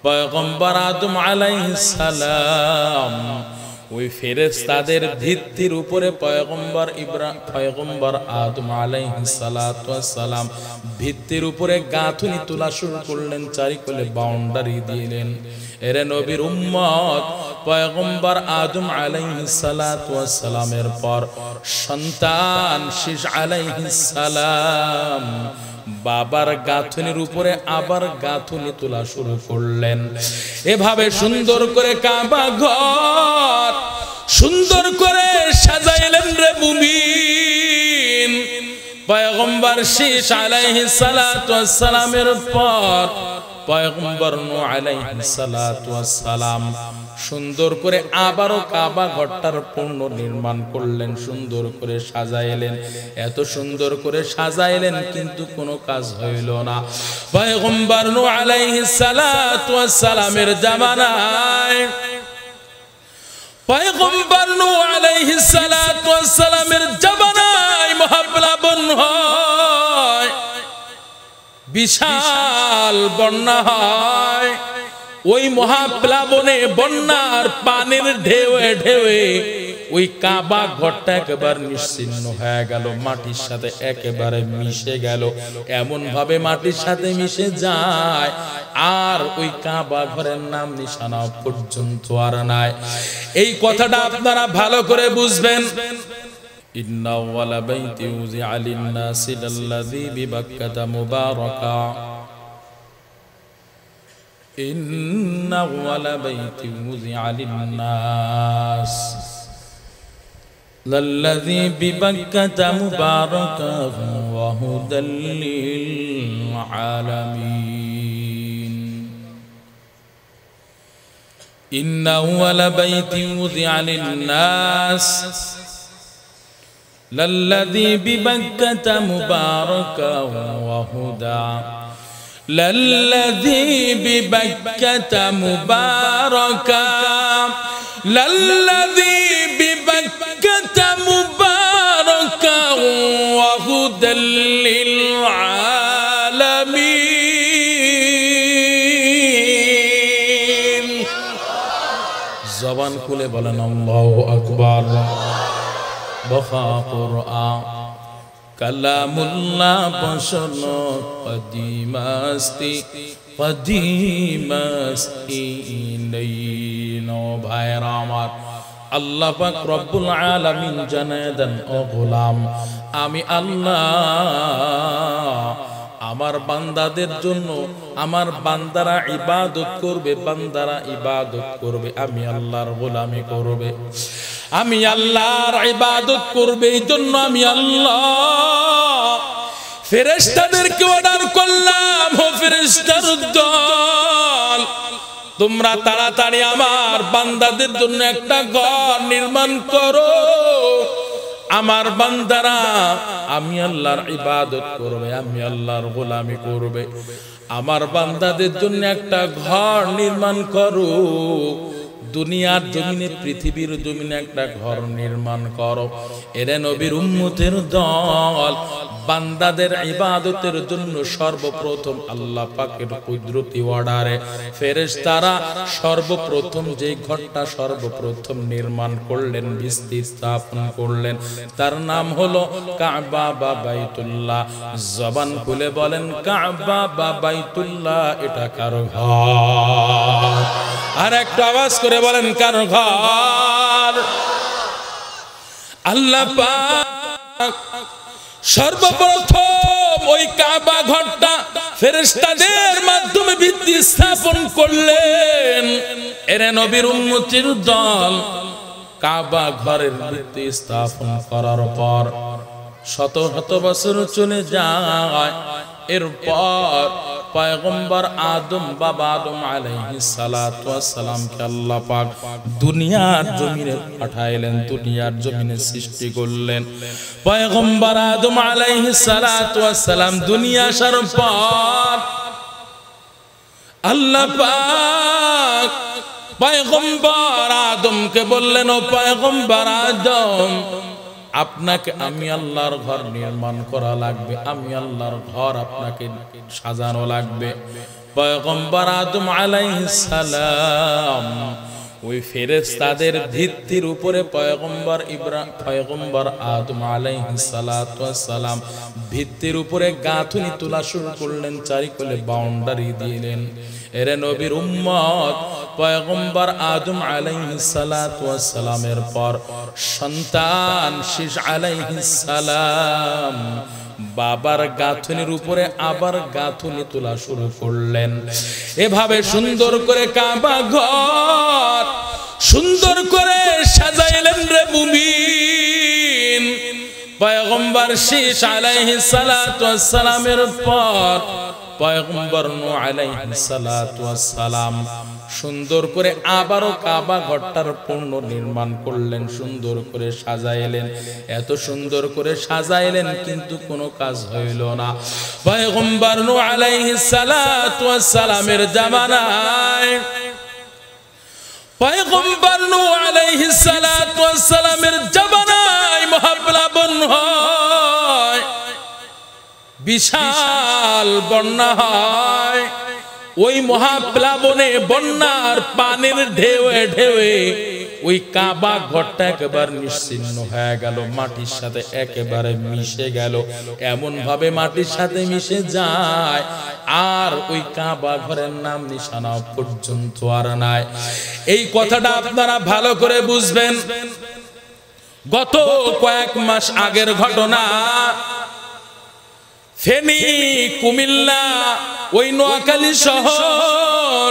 পয়গম্বর আদম আলাইহিস সালাম ওই ফেরেশতাদের ভিত্তির উপরে পয়গম্বর আদম আলাইহিস সালাতু ওয়াস সালাম ভিত্তির উপরে গাঁথুনি তোলা শুরু করলেন, চারিকোলে বাউন্ডারি দিলেন। এরে নবীর উম্মত, পয়গম্বর আদম আলাইহিস সালাতু ওয়াস সালামের পর সন্তান শীষ আলাইহিস সালাম বাবার গাঁথুনির উপরে আবার গাঁথুনি তোলা শুরু করলেন। এভাবে সুন্দর করে কাবা ঘর সুন্দর করে সাজাইলেন রে মুমিন। পয়গম্বর শীষ আলাইহিস সালাতু ওয়াস সালামের পর পয়গম্বর নূহ আলাইহিস সালাতু ওয়াস সালাম সুন্দর করে আবারও কাবা ঘরটার পুনর্নির্মাণ করলেন, সুন্দর করে সাজাইলেন। এত সুন্দর করে সাজাইলেন কিন্তু কোনো কাজ হইল না। পয়গম্বর নূহ আলাইহিস সালাতু ওয়াস সালামের জামানায় পয়গম্বর নূহ আলাইহিস সালাতু ওয়াস সালামের জামানায় মহাপ্লাবন হয়, বিশাল বন্যা হয়। ওই মহাপ্লাবনে বন্যার পানির ঢেউয়ে ঢেউয়ে ওই কাবা ঘরটা একেবারে নিশ্চিহ্ন হয়ে গেল, মাটির সাথে একেবারে মিশে গেল। এমন ভাবে মাটির সাথে মিশে যায় আর ওই কাবা ঘরের নাম নিশানা পর্যন্ত আর নাই। এই কথাটা আপনারা ভালো করে বুঝবেন। ইন্না আউয়ালা বাইতি উযিআ লিন-নাসি লাল্লাযী বিবাক্কাতা মুবারাকা إن أول بيت وضع للناس للذي ببكة مباركا وهدى للعالمين إن أول بيت وضع للناس للذي ببكة مباركا وهدى للذي ببكة مباركا للذي ببكة مباركا وهدى للعالمين زبان খুলে বলেন আল্লাহু আকবার। বখা কুরআন কালামুল্লাহ বসন কদিমাস্তি নেই ভাইরা আমার। আল্লাহ পাক রব্বুল আলামিন জানায় দেন, ও গোলাম, আমি আল্লাহ আমার বান্দাদের জন্য, আমার বান্দারা ইবাদত করবে, বান্দারা ইবাদত করবে, আমি আল্লাহর গোলামি করবে, আমি আল্লাহর ইবাদত করবে। এই জন্য আমি আল্লাহ ফেরেশতাদেরকে অর্ডার করলাম, ও ফেরেশতার দল, তোমরা তাড়াতাড়ি আমার বান্দাদের জন্য একটা ঘর নির্মাণ করো। আমার বান্দারা আমি আল্লাহর ইবাদত করবে, আমি আল্লাহর গোলামি করবে। আমার বান্দাদের জন্য একটা ঘর নির্মাণ করো। দুনিয়ার জমিনে, পৃথিবীর জমিনে একটা ঘর নির্মাণ করো। এরে নবীর উম্মতের দল, বান্দাদের ইবাদতের জন্য সর্বপ্রথম আল্লাহ পাকের কুদরতি অর্ডারে ফেরেশতারা সর্বপ্রথম যে ঘরটা সর্বপ্রথম নির্মাণ করলেন, ভিত্তি স্থাপন করলেন, তার নাম হলো কাবা বা বাইতুল্লাহ। জবান খুলে বলেন, কাবা বা বাইতুল্লাহ এটা কার ঘর? আর একটু আওয়াজ করে বলেন, কার ঘর? আল্লাহ পাক সর্বপ্রথম ওই কাবা ঘরটা ফেরেশতাদের মাধ্যমে ভিত্তি স্থাপন করলেন। এর নবীর উম্মতের দল কাবা ঘরের ভিত্তি স্থাপন করার পর শত শত বছর চলে যায়। এরপর পয়গম্বর আদম, বাবা আদম আলাইহিস সালাতু ওয়াস সালামকে আল্লাহ পাক দুনিয়ার জমিনে পাঠাইলেন, দুনিয়ার জমিনে সৃষ্টি করলেন। পয়গম্বর আদম আলাইহিস সালাতু ওয়াস সালাম দুনিয়া আসার পর আল্লাহ পাক পয়গম্বর আদমকে বললেন, ও পয়গম্বর আদম, আপনাকে আমি আল্লাহর ঘর নির্মাণ করা লাগবে, আমি আল্লাহর ঘর আপনাকে সাজানো লাগবে। পয়গম্বর আদম আলাইহিস সালাম ওই ফেরেশতাদের ভিত্তির উপরে পয়গম্বর আদম আলাইহিস সালাতু ওয়াস সালাম ভিত্তির উপরে গাঁথুনি তোলা শুরু করলেন, চারিকোণে বাউন্ডারি দিলেন। এরে নবীর উম্মত, পয়গম্বর আদম আলাইহিস সালাতু ওয়াস সালামের পর সন্তান শীষ আলাইহিস সালাম বাবার গাঁথুনির উপরে আবার গাঁথুনি তোলা শুরু করলেন। এভাবে সুন্দর করে কাবা ঘর সুন্দর করে সাজাইলেন রে মুমিন। পয়গম্বর শীষ আলাইহিস সালাতু ওয়াস সালামের পর পয়গম্বর নূহ আলাইহিস সালাতু ওয়াস সালাম সুন্দর করে আবারও কাবা ঘরটার পুনর্নির্মাণ করলেন, সুন্দর করে সাজাইলেন। এত সুন্দর করে সাজাইলেন কিন্তু কোনো কাজ হইল না। পয়গম্বর নূহ আলাইহিস সালাতু ওয়াস সালামের জামানায় পয়গম্বর নূহ আলাইহিস সালাতু ওয়াস সালামের জামানায় মহাপ্লাবন হয়, বিশাল বন্যা হয়। ওই মহাপ্লাবনে বন্যার পানির ঢেউয়ে ঢেউয়ে ওই কাবা ঘরটা একেবারে নিশ্চিহ্ন হয়ে গেল, মাটির সাথে একেবারে মিশে গেল। এমন ভাবে মাটির সাথে মিশে যায় আর ওই কাবা ঘরের নাম নিশানা পর্যন্ত আর নাই। এই কথাটা আপনারা ভালো করে বুঝবেন। গত কয়েক মাস আগের ঘটনা, ফেনী, কুমিল্লা, ওই নোয়াখালী শহর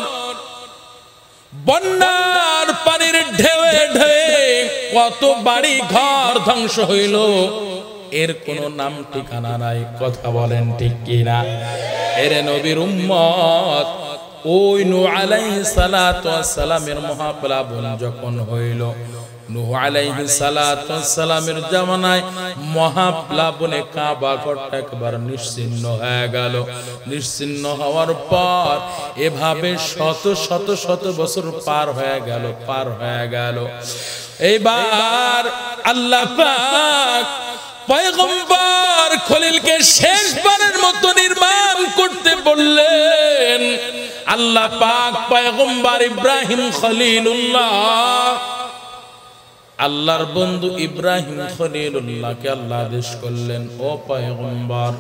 বন্যার পানির ঢেউয়ে ঢেউয়ে কত বাড়ি ঘর ধ্বংস হইল, এর কোনো নাম ঠিকানা নাই। কথা বলেন ঠিক কিনা? এরে নবীর উম্মত, ওই নূহ আলাইহিস সালাতু ওয়াস সালামের মহাপ্লাবন যখন হইল, নূহ আলাইহিস সালাতু ওয়াস সালামের জামানায় মহাপ্লাবনে কাবা ঘরটা একবার নিশ্চিহ্ন হয়ে গেল। নিশ্চিহ্ন হওয়ার পর এভাবে শত শত শত বছর পার হয়ে গেল। এইবার আল্লাহ পাক পয়গম্বর খলিলকে শেষবারের মতো নির্মাণ করতে বললেন। আল্লাহ পাক পয়গম্বর ইব্রাহিম খলিলুল্লাহ, আল্লাহর বন্ধু ইব্রাহিম খলিলুল্লাহকে আল্লাহ আদেশ করলেন, ও পয়গম্বর,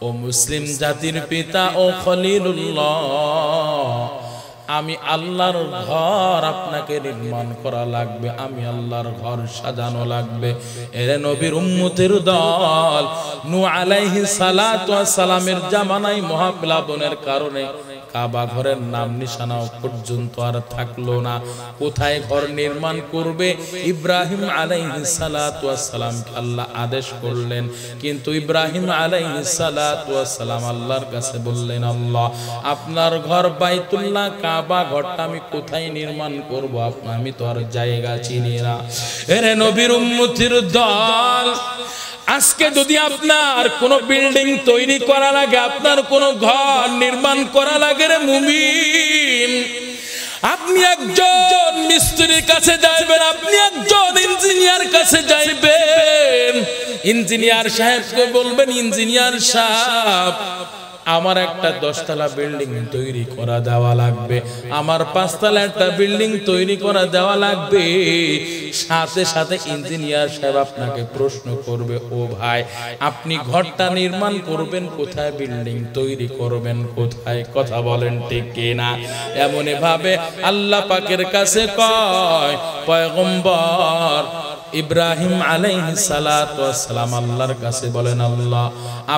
ও মুসলিম জাতির পিতা, ও খলিলুল্লাহ, আমি আল্লাহর ঘর আপনাকে নির্মাণ করা লাগবে, আমি আল্লাহর ঘর সাজানো লাগবে। এর নবীর উম্মতের দল নূহ আলাইহিস সালাতু ওয়াস সালামের জামানায় মহাপ্লাবনের কারণে কাবা ঘরের নাম নিশানা পর্যন্ত আর থাকলো না। কোথায় ঘর নির্মাণ করবে? ইব্রাহিম আলাইহিস সালাতু ওয়াস সালামকে আল্লাহ আদেশ করলেন, কিন্তু ইব্রাহিম আলাইহিস সালাতু ওয়াস সালাম আল্লাহর কাছে বললেন, আল্লাহ, আপনার ঘর বাইতুল্লাহ কাবা ঘরটা আমি কোথায় নির্মাণ করব? আমি তো আর জায়গা চিনি না। এরে নবীর উম্মতের দল, আজকে যদি আপনার কোন বিল্ডিং তৈরি করা লাগে, আপনার কোন ঘর নির্মাণ করা লাগে রে মুমিন, আপনি একজন মিস্ত্রির কাছে যাইবেন, আপনি একজন ইঞ্জিনিয়ার কাছে যাইবেন। ইঞ্জিনিয়ার সাহেবকে বলবেন, ইঞ্জিনিয়ার সাহেব, আমার একটা 10 তলা বিল্ডিং তৈরি করা দেওয়া লাগবে, আমার 5 তলা একটা বিল্ডিং তৈরি করা দেওয়া লাগবে। সাথে সাথে ইঞ্জিনিয়ার সাহেব আপনাকে প্রশ্ন করবে, ও ভাই, আপনি ঘরটা নির্মাণ করবেন কোথায়? বিল্ডিং তৈরি করবেন কোথায়? কথা বলেন ঠিক কিনা? এমন ভাবে আল্লাহ পাকের কাছে কয় পয়গম্বর ইব্রাহিম আলাইহিস সালাতু ওয়াস সালাম আল্লাহর কাছে বলেন, আল্লাহ,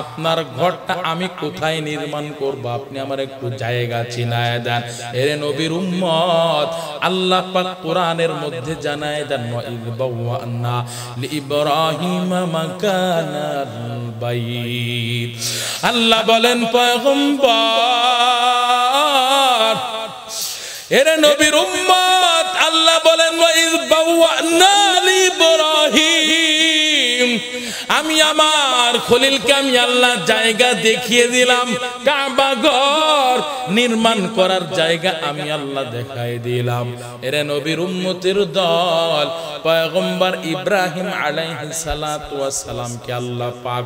আপনার ঘরটা আমি কোথায় নির্মাণ করব? আপনি আমার একটু জায়গা চিনায় দেন। এরে নবীর উম্মত, আল্লাহ পাক কোরআনের মধ্যে জানায় দেন, ওয়াইদ বাওয়ানা লিইব্রাহিম মাকানাল বাইত। আল্লাহ বলেন, পয়গম্বর, এরে নবীর উম্মত, আল্লাহ বলেন, ওয়াইদ বাওয়ানা লিইব্রাহিম আমি আমার খলিলকে আমি আল্লাহ জায়গা দেখিয়ে দিলাম, কাবা ঘর নির্মাণ করার জায়গা আমি আল্লাহ দেখাই দিলাম। এরে নবীর উম্মতের দল, পয়গম্বর ইব্রাহিম আলাইহিস সালাতু ওয়াস সালামকে আল্লাহ পাক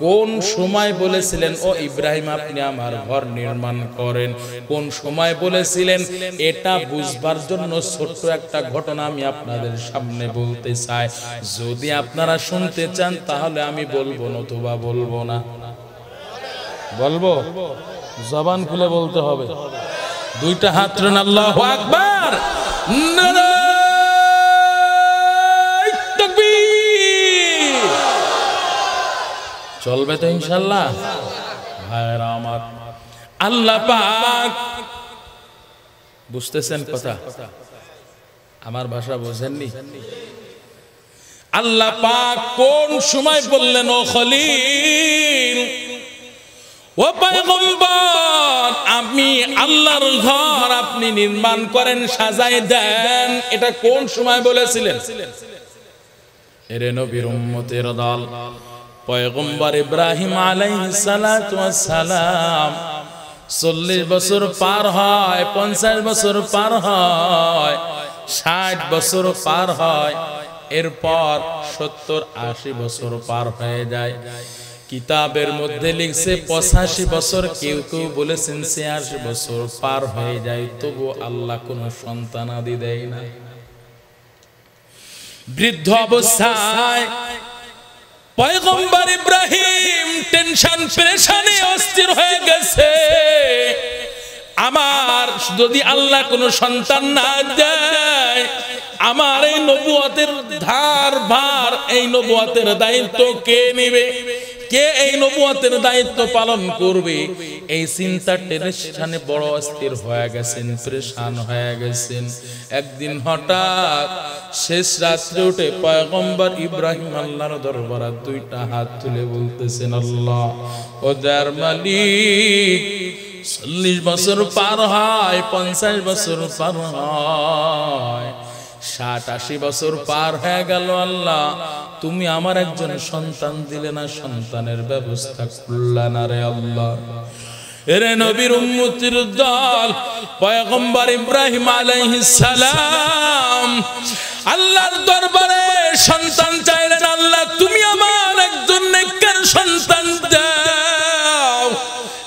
কোন সময় বলেছিলেন, ও ইব্রাহিম আপনি আমার ঘর নির্মাণ করেন? কোন সময় বলেছিলেন? এটা বুঝবার জন্য ছোট্ট একটা ঘটনা আমি আপনাদের সামনে বলতে চাই। যদি আপনারা শুনতে চান তাহলে আমি বলবো, নতুবা বলবো না। বলবো, জবান খুলে বলতে হবে। দুইটা হাত তুলেন, আল্লাহু আকবার, নারায়ে তাকবীর। চলবে তো ইনশাআল্লাহ? ভাইরা আমার, আল্লাহ পাক, বুঝতেছেন কথা? আমার ভাষা বোঝেননি? আল্লাহ পাক কোন সময় বললেন, ও খলিল, ও পয়গম্বর, আমি আল্লাহর ঘর আপনি নির্মাণ করেন, সাজাই দেন, এটা কোন সময় বলেছিলেন? এরে নবীর উম্মতের দল, পয়গম্বর ইব্রাহিম আলাইহিস সালাতু ওয়াস সালাম 40 বছর পার হয়, 50 বছর পার হয়, 60 বছর পার হয়, এরপর 70-80 বছর পার হয়ে যায়। কিতাবের মধ্যে লিখছে 85 বছর, কেউ কেউ বলেছেন 86 বছর পার হয়ে যায়, তবু আল্লাহ কোনো সন্তান আদি দেয় না। বৃদ্ধ অবস্থায় পয়গম্বর ইব্রাহিম টেনশন পেরেশানি অস্থির হয়ে গেছে। আমার যদি আল্লাহ কোনো সন্তান না দেয়, আমার এই নবুয়তের ধার ভার, এই নবুয়তের দায়িত্ব কে নেবে? কে এই নবুয়তের দায়িত্ব পালন করবে? এই চিন্তা টেনশনে বড় অস্থির হয়ে গেছেন, পেরেশান হয়ে গেছেন। একদিন হঠাৎ শেষ রাত্রে উঠে পয়গম্বর ইব্রাহিম আল্লাহর দরবারে দুইটা হাত তুলে বলতেছেন, আল্লাহ ও যার মালিক, 40 বছর পার হয়, 50 বছর পার হয়, 60-80 বছর পার হয়ে গেল, আল্লাহ তুমি আমার একজন সন্তান দিলে না, সন্তানের ব্যবস্থা করলে না রে আল্লাহ। এরে নবীর উম্মতের দল, পয়গম্বর ইব্রাহিম আলাইহিস সালাম আল্লাহর দরবারে সন্তান চাইলেন, আল্লাহ তুমি আমার একজন নেককার সন্তান দাও।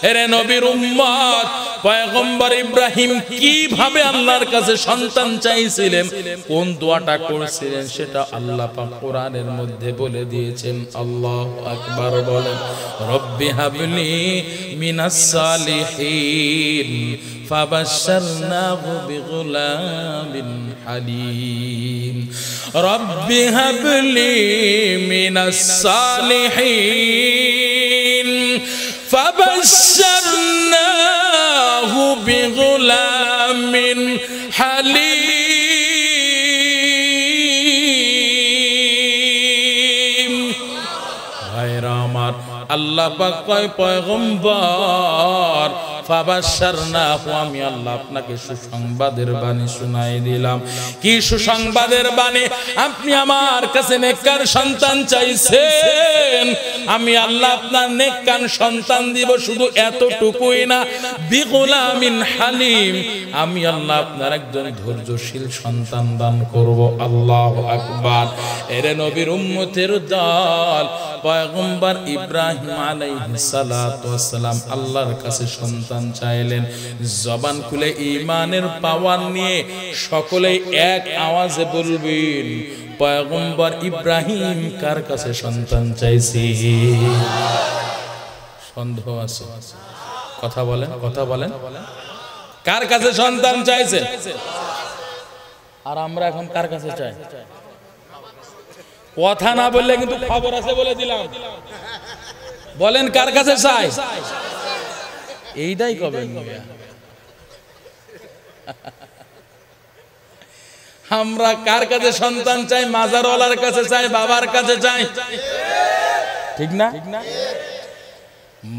এরে নবীর উম্মত, পয়গম্বর ইব্রাহিম কিভাবে আল্লাহর কাছে সন্তান চাইছিলেন, কোন দোয়াটা করেছিলেন, সেটা আল্লাহ পাক কোরআনের মধ্যে বলে দিয়েছেন। আল্লাহু আকবার বলেন, রব্বি হাবলি মিনাস সালিহিন ফাবাশশারনাহু বিগুলামিন হালিম। রব্বি হাবলি মিনাস সালিহিন فبشرناه بغلام حليم। ভাইরা আমার, আল্লাহ পাক কয় পয়গম্বর, ফাবাশশারনাহু, আমি আল্লাহ আপনাকে সুসংবাদের বাণী শোনাই দিলাম। কি সুসংবাদের বাণী? আপনি আমার কাছে নেককার সন্তান চাইছেন, আমি আল্লাহ আপনার নেককার সন্তান দিব। শুধু এতটুকুই না, বিগুলামিন হালিম, আমি আল্লাহ আপনার একজন ধৈর্যশীল সন্তান দান করব। আল্লাহু আকবার। এরে নবীর উম্মতের দল, পয়গম্বর ইব্রাহিম আলাইহিস সালাতু ওয়াস সালাম আল্লাহর কাছে সন্তান চাইলেন। জবান খুলে ঈমানের পাওয়ার নিয়ে সকলেই এক আওয়াজে বলবেন, পয়গম্বর ইব্রাহিম কার কাছে সন্তান চাইছি? সন্দেহ আছে? কথা বলেন, কথা বলেন, কার কাছে সন্তান চাইছে? আর আমরা এখন কার কাছে চাই? কথা না বললে কিন্তু খবর আছে বলে দিলাম। বলেন কার কাছে চাই? এইটাই কবেন। আমরা কার কাছে সন্তান চাই? মাজারওয়ালার কাছে চাই, বাবার কাছে চাই, ঠিক না?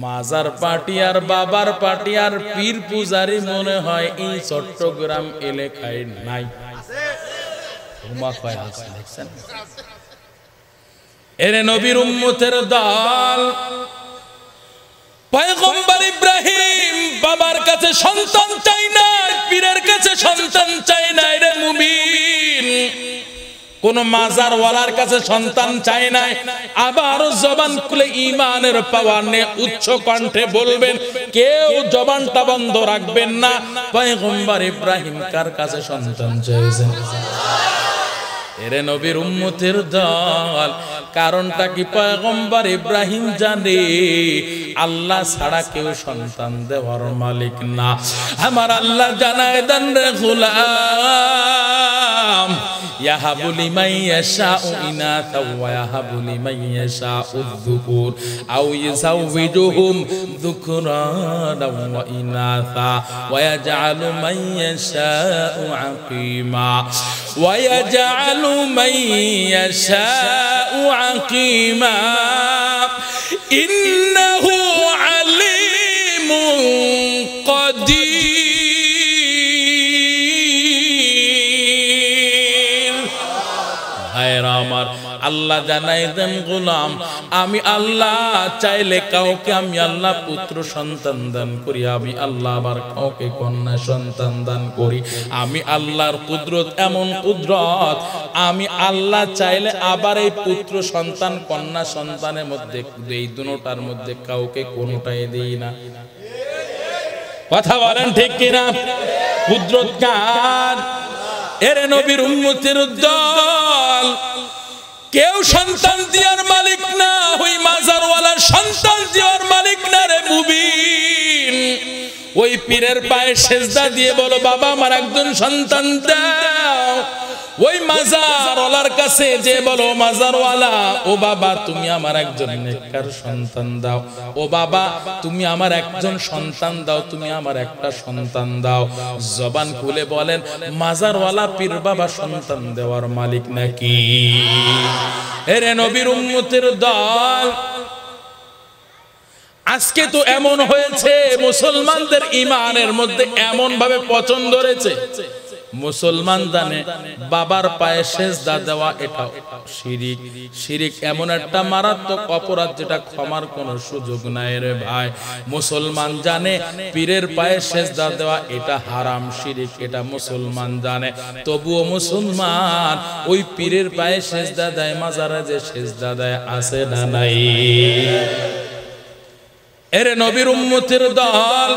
মাজার পার্টি আর বাবার পার্টি আর পীর পূজারি মনে হয় এই চট্টগ্রাম এলাকায় নাই। এরে নবীর উম্মতের দল, পয়গম্বর ইব্রাহিম বাবার কাছে সন্তান চাই না, পীরের কাছে সন্তান চাই না রে মুমিন, কোন মাজারওয়ালার কাছে সন্তান চাই নাই। আবার জবান খুলে ঈমানের পাওয়ার নিয়ে উচ্চ কণ্ঠে বলবেন, কেউ জবানটা বন্ধ রাখবেন না। পয়গম্বর ইব্রাহিম কার কাছে সন্তান চাইছেন? এরে নবীর উম্মতের দল, কারণটা কি? পয়গম্বর ইব্রাহিম জানে আল্লাহ ছাড়া কেউ সন্তান দেওয়ার মালিক না। আমার আল্লাহ জানায় দেন রে গোলাম, ইয়াহাবু লিমান ইয়াশাউ ইনাথা ওয়া ইয়াহাবু লিমান ইয়াশাউ যুকুর আও ইউযাওয়িজুহুম যুকরানা ওয়া ইনাথা ওয়া ইয়াজআলু মান ইয়াশাউ আকিমা ওয়া ইয়াজআলু মান ইয়াশাউ আকিমা ইন্নাহু আলিমুন কাদির। ভাইরা আমার, আল্লাহ জানাই দেন গোলাম, আমি আল্লাহ চাইলে কাউকে আমি আল্লাহ পুত্র সন্তান দান করি, আমি আল্লাহ আবার কাউকে কন্যা সন্তান দান করি। আমি আল্লাহর কুদরত এমন কুদরত, আমি আল্লাহ চাইলে আবার এই পুত্র সন্তান কন্যা সন্তানের মধ্যে, এই দুটোটার মধ্যে কাউকে কোনোটাই দেই না। কথা বলেন ঠিক কিনা? কুদরত কার? এরে নবীর উম্মতের দল, কেউ সন্তান দেওয়ার মালিক না, ওই মাজারওয়ালার সন্তান দেওয়ার মালিক না রে মুবিন। ওই পীরের পায়ে সেজদা দিয়ে বলো, বাবা আমার একজন সন্তান দাও। ওই মাজারওয়ালার কাছে যে বলো, মাজারওয়ালা ও বাবা তুমি আমার একজন নেককার সন্তান দাও, ও বাবা তুমি আমার একজন সন্তান দাও, তুমি আমার একটা সন্তান দাও। জবান খুলে বলেন, মাজারওয়ালা পীর বাবা সন্তান দেওয়ার মালিক নাকি? এরে নবীর উম্মতের দল, আজকে তো এমন হয়েছে মুসলমানদের ঈমানের মধ্যে এমন ভাবে পচন ধরেছে, মুসলমান জানে বাবার পায়ে সেজদা দেওয়া এটা শিরিক। শিরিক এমন একটা মারাত্মক অপরাধ যেটা ক্ষমার কোনো সুযোগ নাই রে ভাই। মুসলমান জানে পীরের পায়ে সেজদা দেওয়া এটা হারাম, শিরিক, এটা মুসলমান জানে। তবুও মুসলমান ওই পীরের পায়ে সেজদা দেয়, মাজারে যে সেজদা দেয়, আছে না নাই? এরে নবীর উম্মতের দল,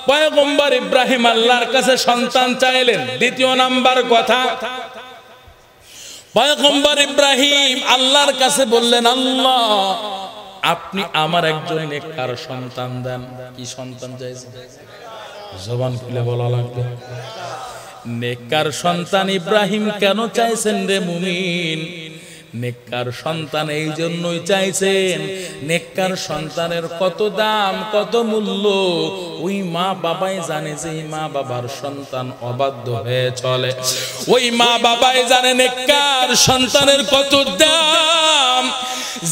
পয়গম্বর ইব্রাহিম আল্লাহর কাছে সন্তান চাইলেন। দ্বিতীয় নাম্বার কথা, পয়গম্বর ইব্রাহিম আল্লাহর কাছে বললেন, আল্লাহ আপনি আমার একজন নেককার সন্তান দেন। কি সন্তান চাইছেন? জবান খুলে বলা লাগবে। নেককার সন্তান ইব্রাহিম কেন চাইছেন রে মুমিন? নেককার সন্তান এই জন্যই চাইছেন, নেককার সন্তানের কত দাম, কত মূল্য ওই মা বাবাই জানে। যে মা বাবার সন্তান অবাধ্য হয়ে চলে, ওই মা বাবাই জানে নেককার সন্তানের কত দাম।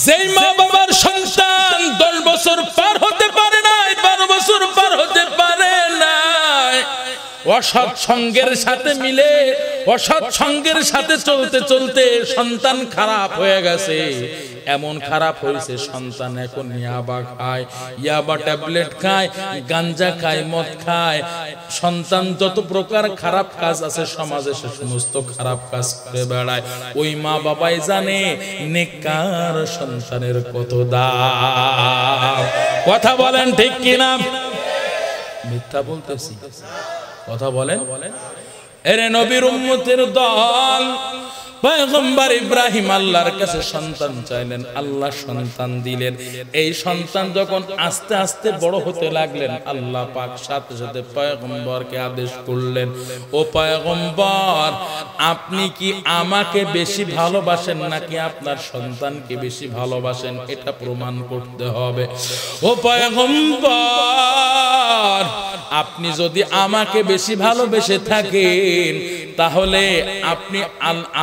যেই মা বাবার সন্তান 10 বছর পার হতে পারে না, 12 বছর পার হতে পারে না, অসৎ সঙ্গের সাথে মিলে, অসৎ সঙ্গের সাথে চলতে চলতে সন্তান খারাপ হয়ে গেছে। এমন খারাপ হয়েছে সন্তান এখন ইয়াবা খায়, ইয়াবা ট্যাবলেট খায়, গাঞ্জা খায়, মদ খায়। সন্তান যত প্রকার খারাপ কাজ আছে সমাজে সে সমস্ত খারাপ কাজ করে বেড়ায়। ওই মা বাবাই জানে নেককার সন্তানের কত দাম। কথা বলেন ঠিক কিনা? মিথ্যা বলতেছি? কথা বলেন। এরে নবীর উম্মতের দল, পয়গম্বর ইব্রাহিম আল্লাহর কাছে সন্তান চাইলেন, আল্লাহ সন্তান দিলেন। এই সন্তান যখন আস্তে আস্তে বড় হতে লাগলেন, আল্লাহ পাক সাথে সাথে পয়গম্বরকে আদেশ করলেন, ও পয়গম্বর আপনি কি আমাকে বেশি ভালোবাসেন নাকি আপনার সন্তানকে বেশি ভালোবাসেন? এটা প্রমাণ করতে হবে। ও পয়গম্বর আপনি যদি আমাকে বেশি ভালোবেসে থাকেন তাহলে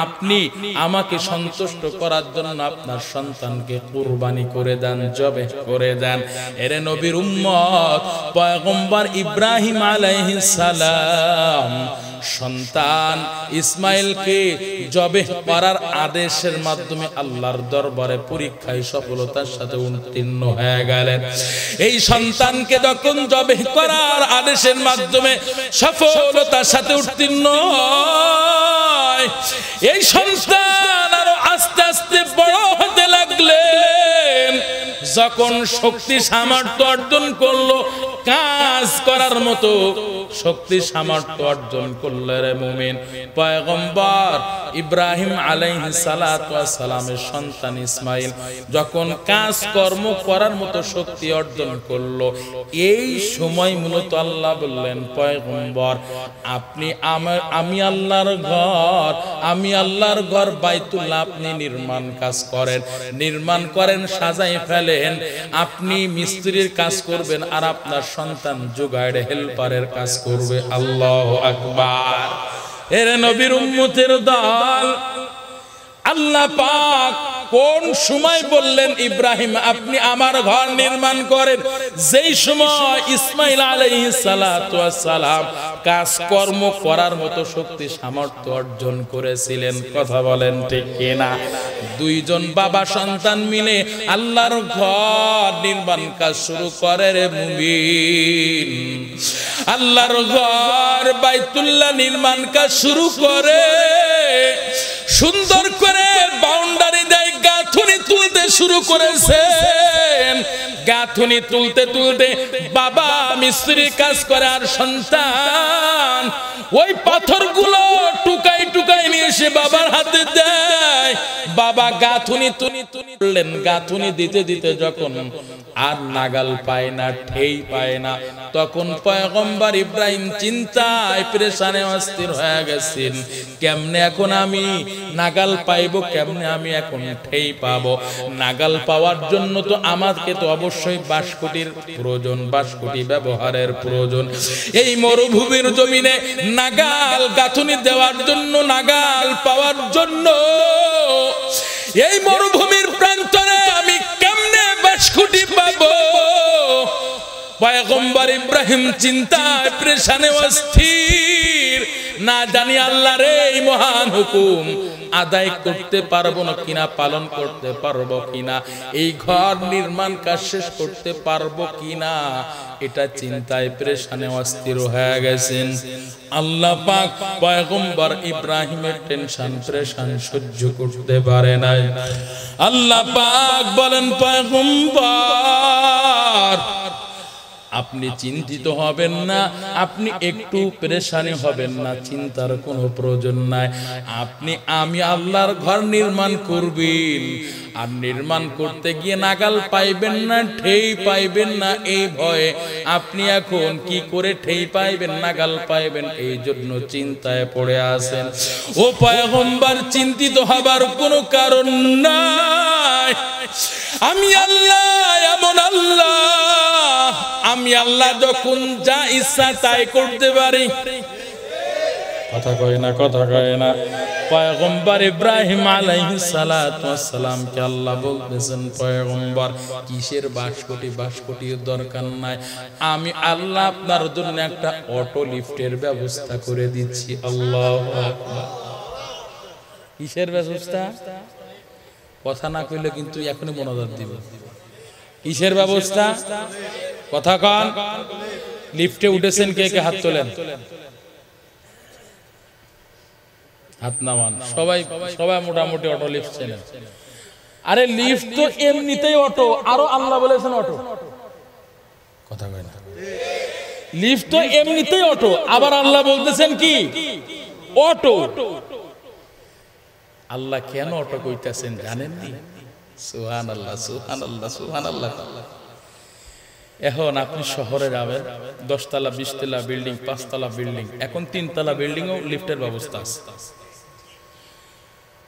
আপনি আমাকে সন্তুষ্ট করার জন্য আপনার সন্তানকে কুরবানি করে দেন, জবে করে দেন। এরে নবীর উম্মত, পয়গম্বর ইব্রাহিম আলাইহিস সালাম সন্তান ইসমাইলকে জবেহ করার আদেশের মাধ্যমে আল্লাহর দরবারে পরীক্ষায় সফলতার সাথে উত্তীর্ণ হয়ে গেলেন। এই সন্তানকে যখন জবেহ করার আদেশের মাধ্যমে সফলতার সাথে উত্তীর্ণ হয়, এই সন্তান আরো আস্তে আস্তে বড় হতে লাগলেন। যখন শক্তি সামর্থ্য অর্জন করলো, কাজ করার মতো শক্তি সামর্থ্য অর্জন করলে রে মুমিন, পয়গম্বর ইব্রাহিম আলাইহিস সালাতু ওয়াস সালামের সন্তান ইসমাইল যখন কাজ কর্ম করার মতো শক্তি অর্জন করলো, এই সময় মূলত আল্লাহ বললেন, পয়গম্বর আপনি আমি আল্লাহর ঘর বাইতুল্লাহ আপনি নির্মাণ কাজ করেন, সাজাই ফেলেন। আপনি মিস্ত্রির কাজ করবেন আর আপনার সন্তান জোগাড় হেল্পারের কাজ করবে। আল্লাহু আকবার। এর নবীর উম্মতের দল, আল্লাহ পাক কোন সময় বললেন ইব্রাহিম আপনি আমার ঘর নির্মাণ করেন? যেই সময় ইসমাইল আলাইহিস সালাতু ওয়াস সালাম কাজকর্ম করার মতো শক্তি সামর্থ্য অর্জন করেছিলেন। কথা বলেন ঠিক কিনা? দুইজন বাবা সন্তান মিলে আল্লাহর ঘর নির্মাণ কাজ শুরু করে রে মুমিন। আল্লাহর ঘর বাইতুল্লাহ নির্মাণ কাজ শুরু করে, সুন্দর করে বাউন্ডারি দেয়, গাঁথুনি তুলতে শুরু করেছেন। গাঁথুনি তুলতে তুলতে বাবা মিস্ত্রি কাজ করে আর সন্তান ওই পাথরগুলো টুকাই টুকাই নিয়ে এসে বাবার হাতে দেয়। বাবা গাঁথুনি তুললেন, গাঁথুনি দিতে দিতে যখন আর নাগাল পায় না, ঠেই পায় না, তখন পয়গম্বর ইব্রাহিম চিন্তায় পেরেশানে অস্থির হয়ে গেছেন। কেমনে এখন আমি নাগাল পাইবো, কেমনে আমি এখন ঠেই পাবো? নাগাল পাওয়ার জন্য তো আমাকে তো অবশ্যই বাঁশকুটির প্রয়োজন, বাঁশকুটি ব্যবহারের প্রয়োজন। এই মরুভূমির জমিনে নাগাল গাঁথুনি দেওয়ার জন্য, নাগাল পাওয়ার জন্য এই মরুভূমির প্রান্তরে আমি কেমনে বাঁশকুটি পাবো? পয়গম্বর ইব্রাহিম চিন্তায় পেরেশানে অস্থির। না জানি আল্লাহর এই মহান হুকুম আদায় করতে পারবো না কিনা, পালন করতে পারবো কিনা, এই ঘর নির্মাণ কাজ শেষ করতে পারবো কিনা, এটা চিন্তায় পেরেশানে অস্থির হয়ে গেছেন। আল্লাহ পাক পয়গম্বর ইব্রাহিমের টেনশন পেরেশান সহ্য করতে পারে নাই। আল্লাহ পাক বলেন, পয়গম্বর আপনি চিন্তিত হবেন না, আপনি একটু পেরেশানি হবেন না, চিন্তার কোনো প্রয়োজন নাই। আমি আল্লাহর ঘর নির্মাণ করবেন, আর নির্মাণ করতে গিয়ে নাগাল পাইবেন না, ঠেই পাইবেন না, এই ভয়ে আপনি এখন কি করে ঠেই পাইবেন, নাগাল পাইবেন, এই জন্য চিন্তায় পড়ে আছেন। ও পয়গম্বর চিন্তিত হবার কোনো কারণ নাই। আমি আল্লাহ এমন আল্লাহ, আমি আল্লাহ যখন যা ইচ্ছা তাই করতে পারি। কথা কয় না, কথা কয় না। পয়গম্বর ইব্রাহিম আলাইহিস সালাতু ওয়াস সালাম কে আল্লাহ বলতেছেন, পয়গম্বর কিসের বাঁশকুটির দরকার নাই, আমি আল্লাহ আপনার জন্য একটা অটো লিফটের ব্যবস্থা করে দিচ্ছি। আল্লাহু আকবার। কিসের ব্যবস্থা? কথা না কইলে কিন্তু এখনই মনোযোগ দিব। কিসের ব্যবস্থা? কথা কন। লিফটে উঠেছেন কে কে? হাত তোলেন, হাত নামান। সবাই মোটামুটি অটো লিফট চেনেন। আরে লিফট তো এমনিতেই অটো, আরো আল্লাহ বলেছেন অটো। কথা কয় না। লিফট তো এমনিতেই অটো, আবার আল্লাহ বলতেছেন কি অটো। আল্লাহ কেন অটো কইতেছেন জানেন নি? সুবহানাল্লাহ, সুবহানাল্লাহ, সুবহানাল্লাহ। এখন আপনি শহরে যাবেন, 10 তলা 20 তলা বিল্ডিং, 5 তলা বিল্ডিং, এখন 3 তলা বিল্ডিংও লিফটের ব্যবস্থা আছে।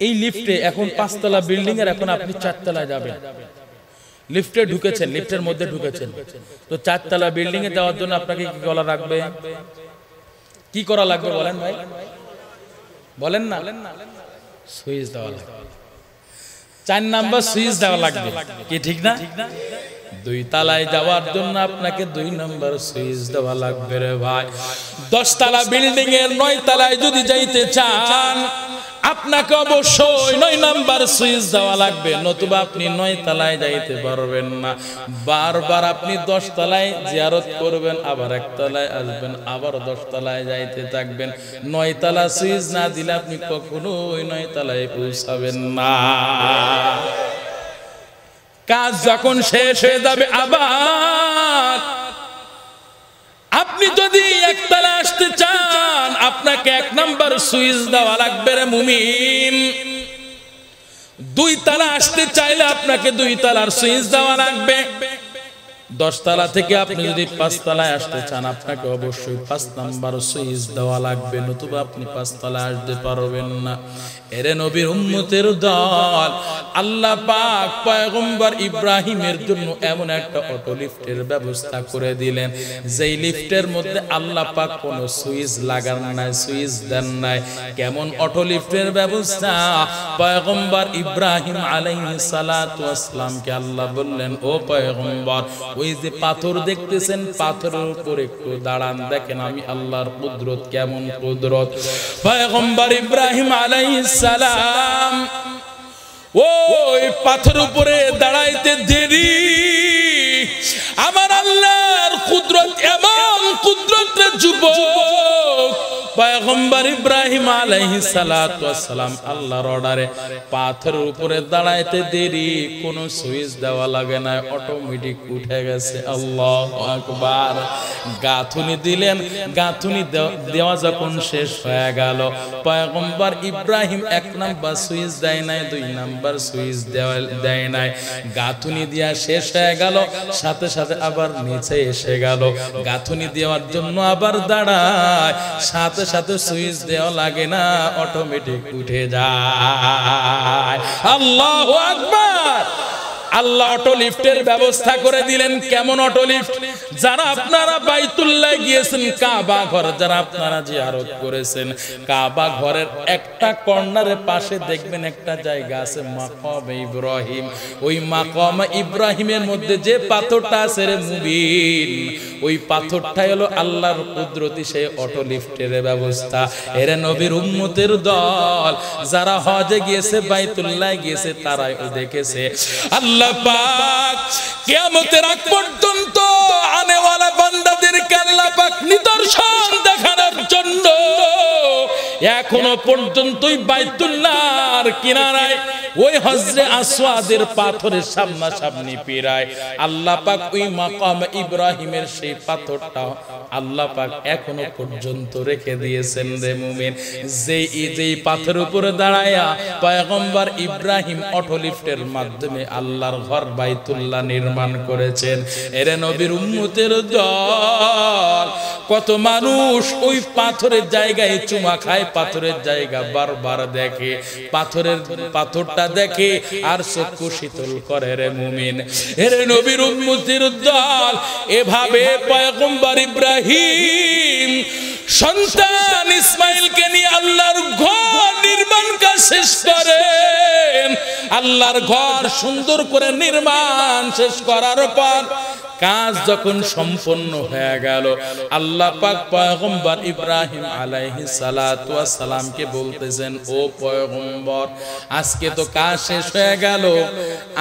এই লিফটে এখন 5 তলা বিল্ডিং এর এখন আপনি 4 তলায় যাবেন। লিফটে ঢুকেছেন, লিফটের মধ্যে ঢুকেছেন, তো 4 তলা বিল্ডিং এ যাওয়ার জন্য আপনাকে কি করা লাগবে? কি করা লাগবে বলেন ভাই, বলেন না? সুইচ দেওয়া লাগবে। 4 নাম্বার সুইচ দেওয়া লাগবে, কি ঠিক না? দুই তলায় যাওয়ার জন্য আপনাকে 2 নম্বর সুইচ দেওয়া লাগবে রে ভাই। 10 তলা বিল্ডিং এর 9 তলায় যদি যাইতে চান আপনাকে অবশ্যই 9 নম্বর সুইচ দেওয়া লাগবে, নতুবা আপনি 9 তলায় যাইতে পারবেন না। বারবার আপনি 10 তলায় জিয়ারত করবেন, আবার 1 তলায় আসবেন, আবার 10 তলায় যাইতে থাকবেন। 9 তলা সুইচ না দিলে আপনি কখনোই 9 তলায় পৌঁছাবেন না। কাজ যখন শেষ হয়ে যাবে, আবার আপনি যদি 1 তলা আসতে চান আপনাকে 1 নম্বর সুইচ দেওয়া লাগবে রে মুমিন। 2 তলা আসতে চাইলে আপনাকে 2 তলার সুইচ দেওয়া লাগবে। 10 তলা থেকে আপনি যদি 5 তলায় আসতে চান আপনাকে অবশ্যই 5 নম্বর সুইচ দেওয়া লাগবে, নতুবা আপনি 5 তলায় আসতে পারবেন না। এরে নবীর উম্মতের দল, আল্লাহ পাক পয়গম্বর ইব্রাহিমের জন্য এমন একটা অটো লিফটের ব্যবস্থা করে দিলেন, যেই লিফটের মধ্যে আল্লাহ পাক কোনো সুইচ লাগান নাই, সুইচ দেন নাই। কেমন অটো লিফটের ব্যবস্থা? পয়গম্বর ইব্রাহিম আলাইহিস সালাতু ওয়াস সালামকে আল্লাহ বললেন, ও পয়গম্বর, ওই যে পাথর দেখতেছেন, পাথরের উপর একটু দাঁড়ান, দেখেন আমি আল্লাহর কুদরত কেমন কুদরত। পয়গম্বর ইব্রাহিম আলাইহিস সালাম ওই পাথর উপরে দাঁড়াইতে দেরি, আমার আল্লাহর কুদরত এমন কুদরত রে যুবক। পয়গম্বর ইব্রাহিম আলাইহিস সালাতু ওয়াস সালাম আল্লাহর অর্ডারে পাথরের উপরে দাঁড়াইতে দেরি, কোনো সুইচ দেওয়া লাগে না, অটোমেটিক উঠে গেছে। আল্লাহু আকবার। গাঁথুনি দিলেন, গাঁথুনি দেওয়া যখন শেষ হয়ে গেল, পয়গম্বর ইব্রাহিম 1 নম্বর সুইচ দেয় নাই, 2 নম্বর সুইচ দেয় নাই। গাঁথুনি দেওয়া শেষ হয়ে গেল, সাথে সাথে আবার নিচে এসে গেল, গাঁথুনি দেওয়ার জন্য আবার দাঁড়ায়, সাথে সাথে সুইচ দেওয়া লাগে না, অটোমেটিক উঠে যায়। আল্লাহু আকবার। আল্লাহ অটো লিফটের ব্যবস্থা করে দিলেন। কেমন অটো লিফট? যারা আপনারা বাইতুল্লাহ গিয়েছেন, কাবা ঘর যারা আপনারা জিয়ারত করেছেন, কাবা ঘরের একটা কর্নারের পাশে দেখবেন একটা জায়গা আছে মাকাম ইব্রাহিম। ওই মাকাম ইব্রাহিমের মধ্যে যে পাথরটা আছে রে মুবিন, ওই পাথরটাই হলো আল্লাহর কুদরতি সেই অটো লিফটের ব্যবস্থা। এর নবীর উম্মতের দল যারা হজে গিয়েছে, বাইতুল্লাহ গিয়েছে, তারাই দেখেছে আল্লাহ পাক কিয়ামতের আগ পর্যন্ত আনেওয়ালা বান্দাদেরকে আল্লাহ পাক নিদর্শন দেখানোর জন্য এখনো পর্যন্তই বাইতুল্লাহর কিনারায় ওই হজরে আসওয়াদের পাথরের সামনাসামনি পিরায় আল্লাহ পাক ওই মাকাম ইব্রাহিমের সেই পাথরটা আল্লাহ পাক এখনো পর্যন্ত রেখে দিয়েছেন রে মুমিন। যেই পাথরের উপরে দাঁড়ায়া পয়গম্বর ইব্রাহিম অটো লিফটের মাধ্যমে আল্লাহর ঘর বাইতুল্লাহ নির্মাণ করেছেন। এরে নবীর উম্মতের দল, কত মানুষ ওই পাথরের জায়গায় চুমা খায়, পাথরের জায়গা বারবার দেখে, পাথরটা দেখে আর চক্ষু শীতল করে রে মুমিন। এরে নবীর উম্মতের দল, এভাবে পয়গম্বর ইব্রাহিম সন্তান ইসমাইলকে নিয়ে আল্লাহর ঘর নির্মাণ কাজ শেষ করেন। আল্লাহর ঘর সুন্দর করে নির্মাণ শেষ করার পর কাজ যখন সম্পন্ন হয়ে গেল, আল্লাহ পাক পয়গম্বর ইব্রাহিম আলাইহিস সালাতু ওয়াস সালামকে বলতেছেন, ও পয়গম্বর, আজকে তো কাজ শেষ হয়ে গেল,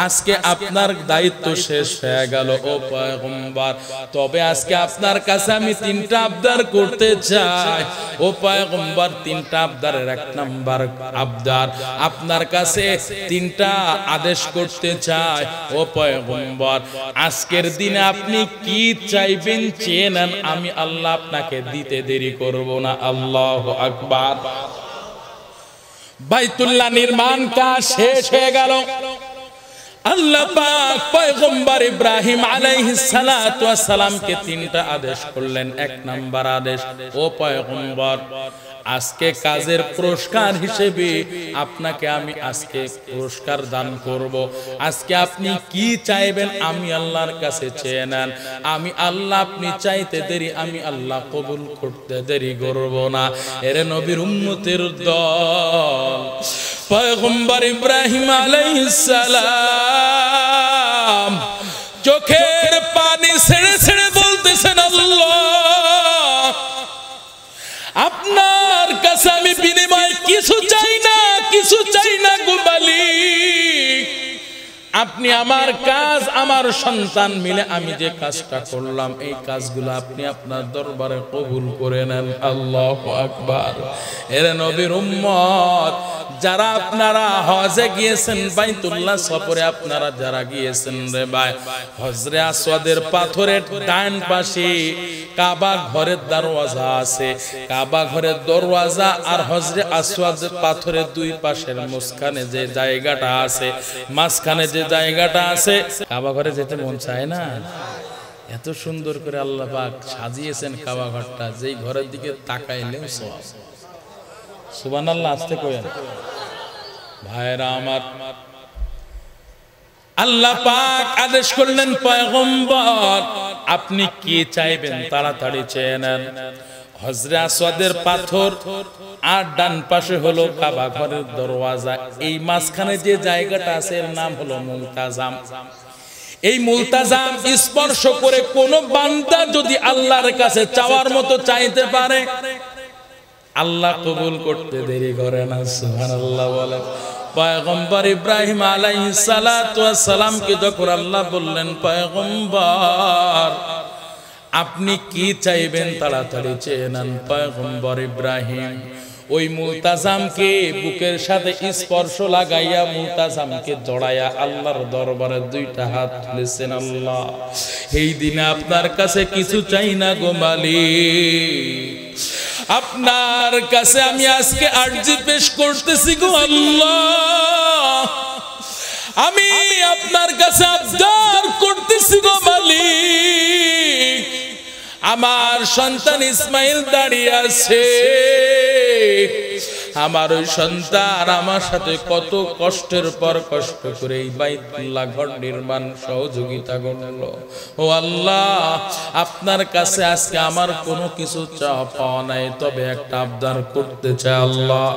আজকে আপনার দায়িত্ব শেষ হয়ে গেল ও পয়গম্বর, তবে আজকে আপনার কাছে আমি 3টা আবদার করতে চাই। ও পয়গম্বর, 3টা আবদারের 1 নাম্বার আবদার, আপনার কাছে 3টা আদেশ করতে চাই। ও পয়গম্বর, আজকের দিনে আপনি কি চাইবেন চেয়ে নেন, আমি আল্লাহ আপনাকে দিতে দেরি করব না। আল্লাহু আকবার। বাইতুল্লাহ নির্মাণ কাজ শেষ হয়ে গেল। আল্লাহ পাক পয়গম্বর ইব্রাহিম আলাইহিস সালাতু ওয়াস সালামকে 3টা আদেশ করলেন। 1 নাম্বার আদেশ, ও পয়গম্বর, আজকে কাজের পুরস্কার হিসেবে আপনাকে আমি আজকে পুরস্কার দান করব। আজকে আপনি কি চাইবেন আমি আল্লাহর কাছে চেয়ে নেন, আমি আল্লাহ আপনি চাইতে দেরি, আমি আল্লাহ কবুল করতে দেরি করব না। এর নবীর উম্মতের দল, পয়গম্বর ইব্রাহিম আলাইহিস সালাম চোখে আপনি আমার কাজ, আমার সন্তান মিলে আমি যে কাজটা করলাম, এই কাজগুলো আপনি আপনার দরবারে কবুল করে নেন। আল্লাহু আকবার। এর নবীর উম্মত যারা আপনারা হজে গিয়েছেন, বাইতুল্লাহ সফরে আপনারা যারা গিয়েছেন রে ভাই, হজরে আসওয়াদের পাথরের ডান পাশে কাবা ঘরের দরওয়াজা আছে। কাবা ঘরের দরওয়াজা আর হজরে আসওয়াদের পাথরের দুই পাশের মাঝখানে যে জায়গাটা আছে, মাঝখানে যে জায়গাটা আছে, কাবা ঘরে যেতে মন চায় না? এত সুন্দর করে আল্লাহ পাক সাজিয়েছেন কাবা ঘরটা, যেই ঘরের দিকে তাকাইলেও সওয়াব। সুবহানাল্লাহ। আস্তে কইেন ভাইরা আমার। আল্লাহ পাক আদেশ করলেন, পয়গম্বর আপনি কি চাইবেন তাড়াতাড়ি চেয়ে নেন। হজরে আসওয়াদের পাথর আর ডান পাশে হলো কাবা ঘরের দরওয়াজা। এই মাঝখানে যে জায়গাটা আছে এর নাম হলো মুলতাজাম। এই মুলতাজাম স্পর্শ করে কোন বান্দা যদি আল্লাহর কাছে চাওয়ার মতো চাইতে পারে, আল্লাহ কবুল করতে দেরি করে না। সুবহানাল্লাহ বলেন। পয়গম্বর ইব্রাহিম আলাইহিস সালাতু ওয়াস সালামকে যখন আল্লাহ বললেন, পয়গম্বর আপনি কি চাইবেন তাড়াতাড়ি চেয়ে নেন, পয়গম্বর ইব্রাহিম ওই মুলতাজামকে বুকের সাথে স্পর্শ লাগাইয়া মুলতাজামকে জড়াইয়া আল্লাহর দরবারে দুইটা হাত তুলেছেন। আল্লাহ, এই দিনে আপনার কাছে কিছু চাই না গো মালিক, আপনার কাছে আমি আজকে আরজি পেশ করতেছি গো আল্লাহ, আমি আপনার কাছে আবদার করতেছি গো মালিক। আমার সন্তান ইসমাইল দাঁড়িয়ে আছে, আমার ওই সন্তান আমার সাথে কত কষ্টের পর কষ্ট করে এই বাইতুল্লাহ ঘর নির্মাণ সহযোগিতা করলো। ও আল্লাহ, আপনার কাছে আজকে আমার কোনো কিছু চাওয়া পাওয়া নাই, তবে একটা আবদার করতে চাই। আল্লাহ,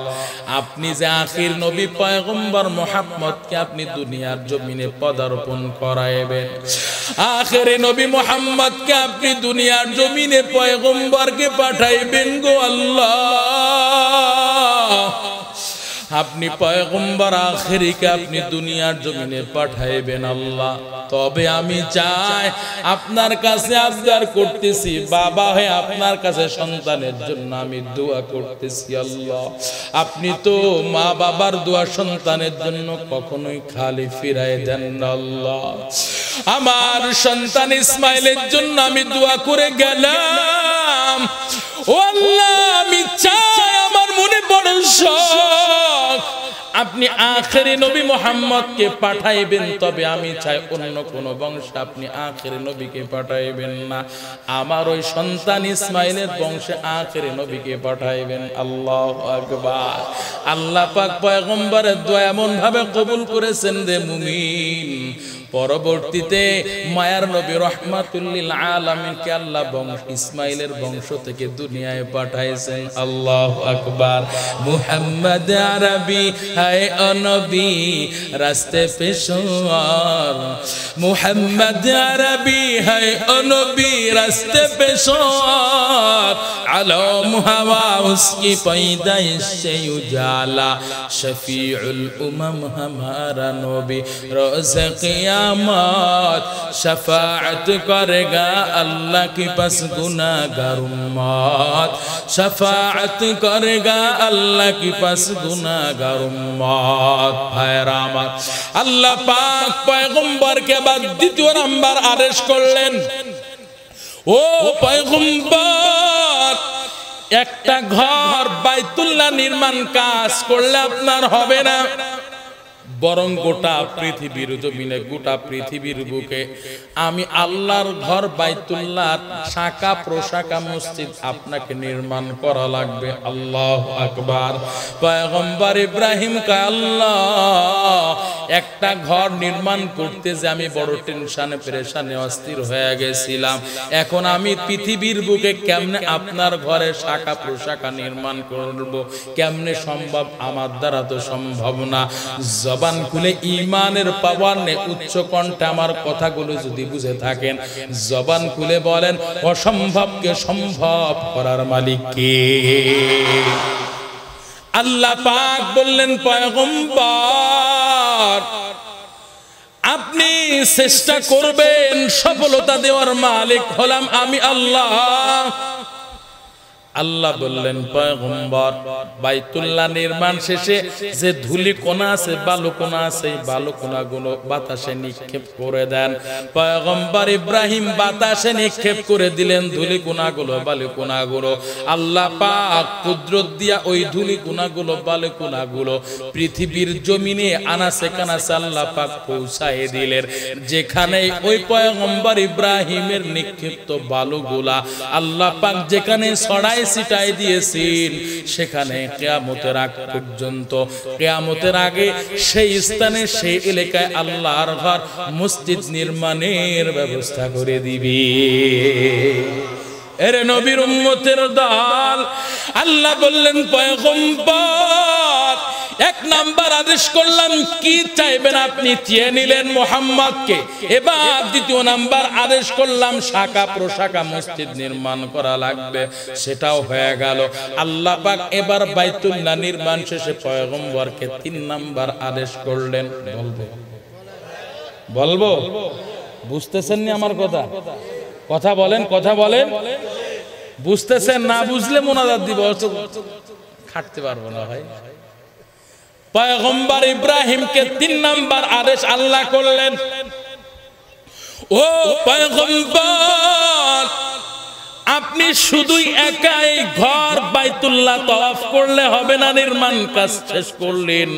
আপনি যে আখির নবী পয়গম্বর মুহাম্মদকে আপনি দুনিয়ার জমিনে পদার্পণ করাইবেন, আখির নবী মুহাম্মদকে আপনি দুনিয়ার জমিনে পয়গম্বরকে পাঠাইবেন গো আল্লাহ। আপনি পয়গম্বর আখিরিকে আপনি দুনিয়ার জমিনে পাঠাইবেন আল্লাহ। তবে আমি চাই, আপনার কাছে আবদার করতেছি, বাবা হয়ে আপনার কাছে সন্তানের জন্য আমি দোয়া করতেছি। আল্লাহ, আপনি তো মা বাবার দোয়া সন্তানের জন্য কখনোই খালি ফিরাই দেন না। আল্লাহ, আমার সন্তান ইসমাইলের জন্য আমি দোয়া করে গেলাম। ও আল্লাহ, আমি চাই, আমার মনে বড় শখ, আপনি আখিরি নবী মুহাম্মদকে পাঠাইবেন, তবে আমি চাই অন্য কোন বংশে আপনি আখিরি নবীকে পাঠাইবেন না, আমার ওই সন্তান ইসমাইলের বংশে আখিরি নবীকে পাঠাইবেন। আল্লাহু আকবার। আল্লাহ পাক পয়গম্বরের দোয়া এমন ভাবে কবুল করেছেন রে মুমিন, পরবর্তীতে মায়ার নবী রাহমাতুল লিল আলামিনকে আল্লাহ বংশ ইসমাইলের বংশ থেকে দুনিয়ায় পাঠাইছেন। আল্লাহু আকবার। মুহাম্মদ আরবি হায় নবী রাস্তে পেশোয়ার, মুহাম্মদ আরবি হায় নবী রাস্তে পেশোয়ার, আলম হওয়া उसकी पैदाइश से उजाला, शफीउल उमम हमारा नबी रोज़ क़यामत शफाअत करेगा अल्लाह के पास गुनाहगार उम्मत, शफाअत करेगा अल्लाह के पास गुनाहगार उम्मत। हैरामत अल्लाह पाक पैगंबर के बाद द्वितीय नंबर आदेश করলেন, ও পয়গম্বর, একটা ঘর বাইতুল্লাহ নির্মাণ কাজ করলে আপনার হবে না, বরং গোটা পৃথিবীর জমিনে, গোটা পৃথিবীর বুকে আমি আল্লাহর ঘর বাইতুল্লাহ শাখা প্রশাখা মসজিদ আপনাকে নির্মাণ করা লাগবে। আল্লাহু আকবার। পয়গম্বর ইব্রাহিম কা আল্লাহ, একটা ঘর নির্মাণ করতে যে আমি বড় টেনশনে পেরেশানে অস্থির হয়ে গেছিলাম, এখন আমি পৃথিবীর বুকে কেমনে আপনার ঘরে শাখা প্রশাখা নির্মাণ করব, কেমনে সম্ভব? আমার দ্বারা তো সম্ভব না। জবান খুলে ঈমানের পাওয়ার নে উচ্চ কণ্ঠে আমার কথাগুলো যদি বুঝে থাকেন, জবান খুলে বলেন, অসম্ভবকে সম্ভব করার মালিক কে? আল্লাহ পাক বললেন, পয়গম্বর আপনি চেষ্টা করবেন, সফলতা দেওয়ার মালিক হলাম আমি আল্লাহ। আল্লাহ বললেন পয়গম্বর বাইতুল্লাহ নির্মাণ শেষে যে ধুলি কোনা আছে, বালু কোনা আছে, বালু কোনাগুলো বাতাসে নিক্ষেপ করে দেন। পয়গম্বর ইব্রাহিম বাতাসে নিক্ষেপ করে দিলেন ধুলি কোনাগুলো, বালু কোনাগুলো। আল্লাহ পাক কুদরত দিয়া ওই ধুলি কোনাগুলো, বালু কোনাগুলো পৃথিবীর জমিনে আনাসে কানাসে আল্লাহ পাক পৌঁছায় দিলেন। যেখানে ওই পয়গম্বর ইব্রাহিমের নিক্ষিপ্ত বালুগুলা আল্লাহ পাক যেখানে ছড়ায় ছিটাই দিয়েছেন, সেখানে কিয়ামতের আগ পর্যন্ত, কিয়ামতের আগে সেই স্থানে সেই এলাকায় আল্লাহর ঘর মসজিদ নির্মাণের ব্যবস্থা করে দিবে। এরে নবীর উম্মতের দল, আল্লাহ বললেন পয়গম্বর এক নাম্বার আদেশ করলাম, কি চাইবেন আপনি চেয়ে নিলেন মুহাম্মদকে। এবার দ্বিতীয় নাম্বার আদেশ করলাম, শাখা প্রশাখা মসজিদ নির্মাণ করা লাগবে, সেটাও হয়ে গেল। আল্লাহ পাক এবার বাইতুল্লাহ নির্মাণ শেষে পয়গম্বরকে 3 নাম্বার আদেশ করলেন। বলবো বুঝতেছেন না আমার কথা? কথা বলেন, কথা বলেন। বুঝতেছেন? না বুঝলে মোনাজাত দিব, খাটতে পারবো না ভাই। পয়গম্বর ইব্রাহিমকে 3 নাম্বার আদেশ আল্লাহ করলেন, ও পয়গম্বর আপনি শুধুই একাই ঘর বাইতুল্লাহ তওয়াফ করলে হবে না, নির্মাণ কাজ শেষ করলেন,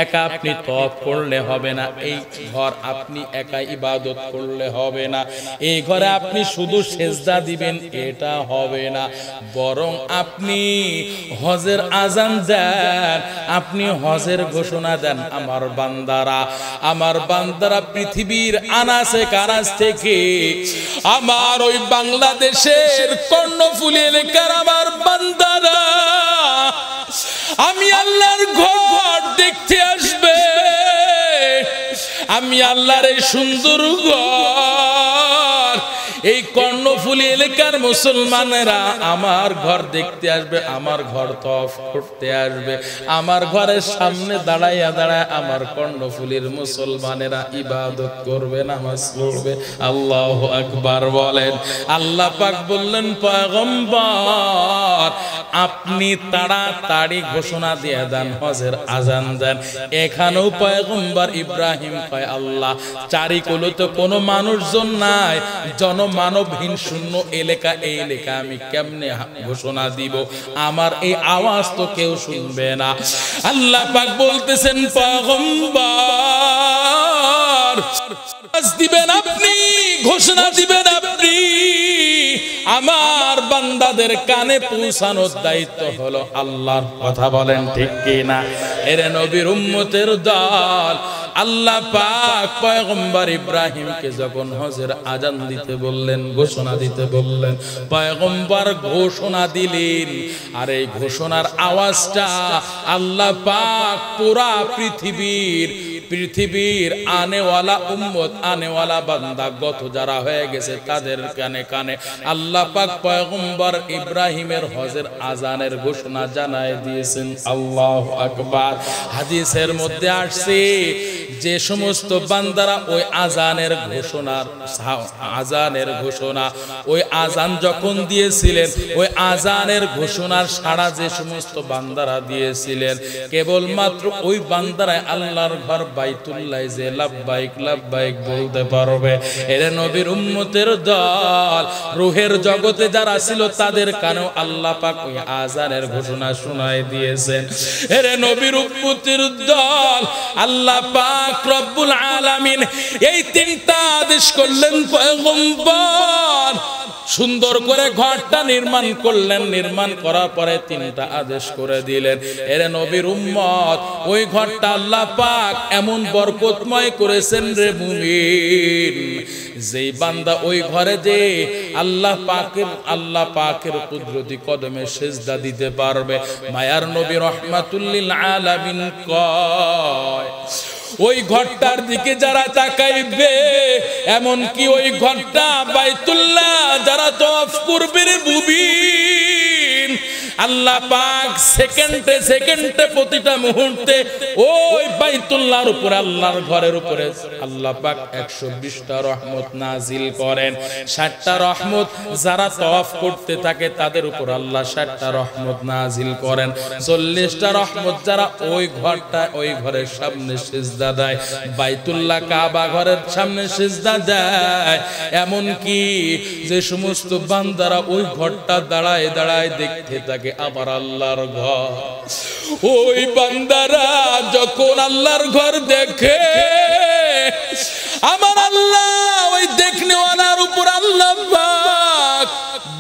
একা আপনি তওয়াফ করলে হবে না, এই ঘর আপনি একাই ইবাদত করলে হবে না, এই ঘরে আপনি শুধু সেজদা দিবেন এটা হবে না, বরং আপনি হজের আজান দেন, আপনি হজের ঘোষণা দেন। আমার বান্দারা পৃথিবীর আনাচে কানাচ থেকে, আমার ওই বাংলাদেশের কর্ণফুলী এলাকার আমার বান্দারা আমি আল্লাহর ঘর দেখতে আসবে, আমি আল্লাহর এই সুন্দর ঘর, এই কর্ণফুলী এলাকার মুসলমানেরা আমার ঘর দেখতে আসবে, আমার ঘর তওয়াফ করতে আসবে, আমার ঘরের সামনে দাঁড়াইয়া দাঁড়ায় আমার কর্ণফুলীর মুসলমানেরা ইবাদত করবে, নামাজ পড়বে। আল্লাহু আকবার বলেন। আল্লাহ পাক বললেন পয়গম্বর আপনি তাড়াতাড়ি ঘোষণা দিয়ে দেন, হজের আজান দেন। এখানেও পয়গম্বর ইব্রাহিম কয় আল্লাহ চারিকুলোতে কোনো মানুষজন নাই, জনমানবহীন শূন্য এলাকা, এই এলাকা আমি কেমনে ঘোষণা দিব, আমার এই আওয়াজ তো কেউ শুনবে না। আল্লাহ পাক বলতেছেন পয়গম্বর দিবেন আপনি, ঘোষণা দিবেন আপনি, আমার বান্দাদের কানে পৌঁছানোর দায়িত্ব হলো আল্লাহর। কথা বলেন ঠিক কি না? এরে নবীর উম্মতের দল, আল্লাহ পাক পয়গম্বর ইব্রাহিমকে যখন হজের আজান দিতে বললেন, ঘোষণা দিতে বললেন, পয়গম্বর ঘোষণা দিলেন। আর এই ঘোষণার আওয়াজটা আল্লাহ পাক পুরা পৃথিবীর আনেওয়ালা উম্মত, আনেওয়ালা বান্দা গত যারা হয়ে গেছে তাদের কানে কানে আল্লাহ পাক পয়গম্বর ইব্রাহিমের হজের আজানের ঘোষণা জানায় দিয়েছেন। আল্লাহু আকবার। হাদিসের মধ্যে আসছে যে সমস্ত বান্দারা ওই আজানের ঘোষণা ওই আজান যখন দিয়েছিলেন, ওই আজানের ঘোষণার সাড়া যে সমস্ত বান্দারা দিয়েছিলেন, কেবলমাত্র ওই বান্দারাই আল্লাহর ঘর বাইতুল্লাহ যে লাব্বাইক লাব্বাইক বলতে পারবে। এর নবীর উম্মতের দল, রূহের জগতে যারা ছিল তাদের কানেও আল্লাহ পাক ওই আজানের ঘোষণা শোনায় দিয়েছেন। এর নবীর উম্মতের দল, আল্লাহ পাক রব্বুল আলামিন এই 3টা আদেশ করলেন পয়গম্বর, সুন্দর করে ঘরটা নির্মাণ করলেন, নির্মাণ করার পরে 3টা আদেশ করে দিলেন। এর নবীর উম্মত ওই ঘরটা আল্লাহ পাক এমন বরকতময় করেছেন রে মুমিন, যেই বান্দা ওই ঘরে যে আল্লাহ পাকের কুদরতি কদমে সিজদা দিতে পারবে। মায়ার নবী রাহমাতুল লিল আলামিন কয়, ওই ঘরটার দিকে যারা তাকাইবে, এমন কি ওই ঘরটা বাইতুল্লাহ যারা তওয়াফ করবে রে মুমিন, আল্লাহ পাক সেকেন্ডে সেকেন্ডে প্রতিটা মুহূর্তে ওই বাইতুল্লাহর উপরে আল্লাহর ঘরের উপরে আল্লাহ পাক 120টা রহমত নাজিল করেন। 60টা রহমত যারা তওয়াফ করতে থাকে তাদের উপর আল্লাহ 60টা রহমত নাজিল করেন। 40টা রহমত যারা ওই ঘরের সামনে সিজদা দেয়, বাইতুল্লাহ কাবা ঘরের সামনে সিজদা দেয়। এমন কি যে সমস্ত বান্দারা ওই ঘরটা দাঁড়ায় দাঁড়ায় দেখতে থাকে আমার আল্লাহর ঘর, ওই বান্দারা যখন আল্লাহর ঘর দেখে আমার আল্লাহ ওই দেখনেওয়ালার উপর আল্লাহ পাক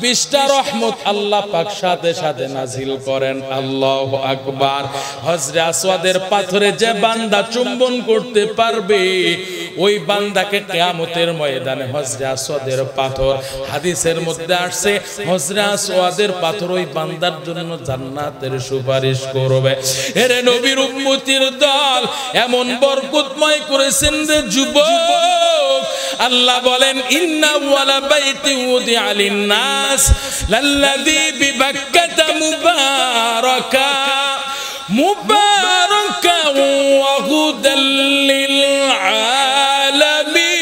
20টা রহমত আল্লাহ পাক সাথে সাথে নাজিল করেন। আল্লাহু আকবার। হজরে আসওয়াদের পাথরে যে বান্দা চুম্বন করতে পারবে ওই বান্দাকে কিয়ামতের ময়দানে হজরে আসওয়াদের পাথর, হাদিসের মধ্যে আসছে হজরে আসওয়াদের পাথর ওই বান্দার জন্য জান্নাতের সুপারিশ করবে। এরে নবীর উম্মতির দল এমন বরকতময় করেছেন যে যুবক আল্লাহ বলেন ইন্না ওয়ালা বাইতি উদিআ লিন-নাস লাল্লাযী বিবাক্কাতা মুবারাকা ওয়া হুদাল লিল আলামিন।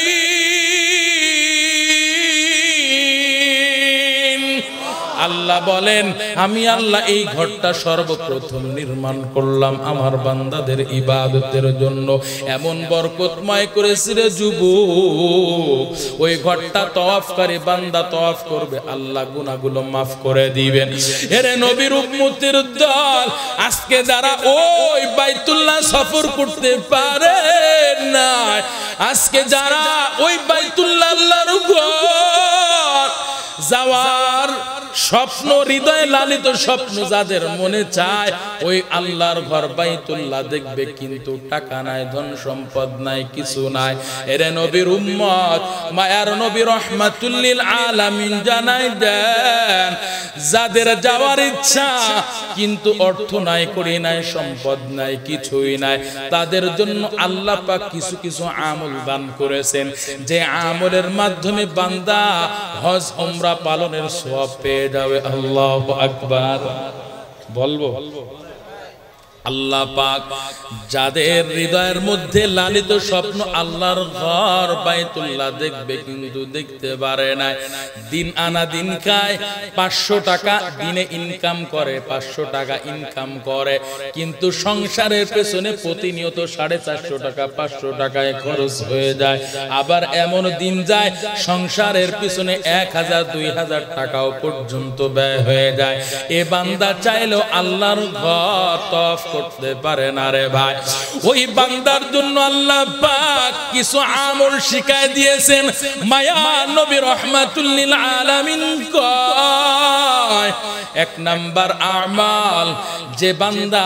আল্লাহ বলেন আমি আল্লাহ এই ঘরটা সর্বপ্রথম নির্মাণ করলাম আমার বান্দাদের ইবাদতের জন্য। এমন বরকতময় করেছি রে যুবক, ওই ঘরটা তওয়াফকারী বান্দা তওয়াফ করবে আল্লাহ গুনাহগুলো মাফ করে দিবেন। এরে নবীর উম্মতের দল আজকে যারা ওই বাইতুল্লাহ সফর করতে পারে না, আজকে যারা ওই বাইতুল্লাহ আল্লাহর ঘর যাওয়ার স্বপ্ন, হৃদয়ে লালিত স্বপ্ন যাদের মনে চায় ওই আল্লাহর ঘর বাইতুল্লাহ দেখবে, কিন্তু টাকা নাই, ধন সম্পদ নাই, কিছু নাই। এরে নবীর উম্মত মায়ার নবী রাহমাতুল লিল আলামিন জানাই দেন যাদের যাওয়ার ইচ্ছা কিন্তু অর্থ নাই, করি নাই, সম্পদ নাই, কিছুই নাই, তাদের জন্য আল্লাহ পাক কিছু কিছু আমল দান করেছেন যে আমলের মাধ্যমে বান্দা হজ উমরা পালনের সওয়াব পেয়ে যাবে। আল্লাহু আকবার। বলবো আল্লাহ পাক যাদের হৃদয়ের মধ্যে লালিত স্বপ্ন আল্লাহর ঘর বাইতুল্লাহ দেখবে কিন্তু দেখতে পারে না, দিন আনা দিন খায়, 500 টাকা দিনে ইনকাম করে, 500 টাকা ইনকাম করে, কিন্তু সংসারের পেছনে প্রতিনিয়ত 450 টাকা 500 টাকায় খরচ হয়ে যায়। আবার এমন দিন যায় সংসারের পিছনে 1000 2000 টাকাও পর্যন্ত ব্যয় হয়ে যায়। এ বান্দা চাইলেও আল্লাহর ঘর তওয়াফ করতে পারে না রে ভাই। ওই বান্দার জন্য আল্লাহ পাক কিছু আমল শিখায় দিয়েছেন। মায়া নবী রাহমাতুল লিল আলামিন কয় 1 নাম্বার আমাল, যে বান্দা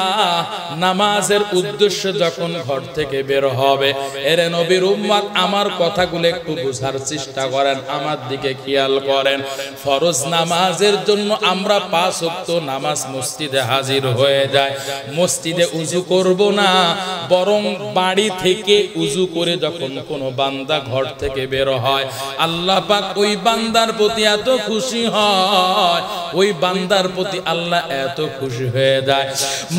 নামাজের উদ্দেশ্যে যখন ঘর থেকে বের হবে, এরে নবীর উম্মত আমার কথাগুলো একটু বোঝার চেষ্টা করেন, আমার দিকে খেয়াল করেন। ফরজ নামাজের জন্য আমরা 5 ওয়াক্ত নামাজ মসজিদে হাজির হয়ে যায়, মসজিদে উযু করব না, বরং বাড়ি থেকে উযু করে যখন কোনো বান্দা ঘর থেকে বের হয় আল্লাহ পাক ওই বান্দার প্রতি এত খুশি হয়, ওই বান্দার প্রতি আল্লাহ এত খুশি হয়ে যায়।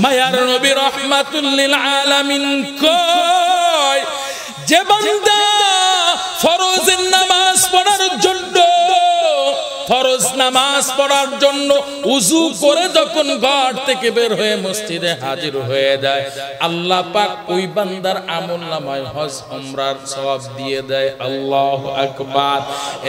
মায়ার নবী রাহমাতুল লিল আলামিন কয় যে বান্দা ফরজের নামাজ পড়ার জন্য ফরজ নামাজ পড়ার জন্য উযু করে যখন ঘর থেকে বের হয়ে মসজিদে হাজির হয়ে যায় আল্লাহ পাক ওই বান্দার আমলনামায় হজ উমরার সওয়াব দিয়ে দেয়। আল্লাহু আকবার।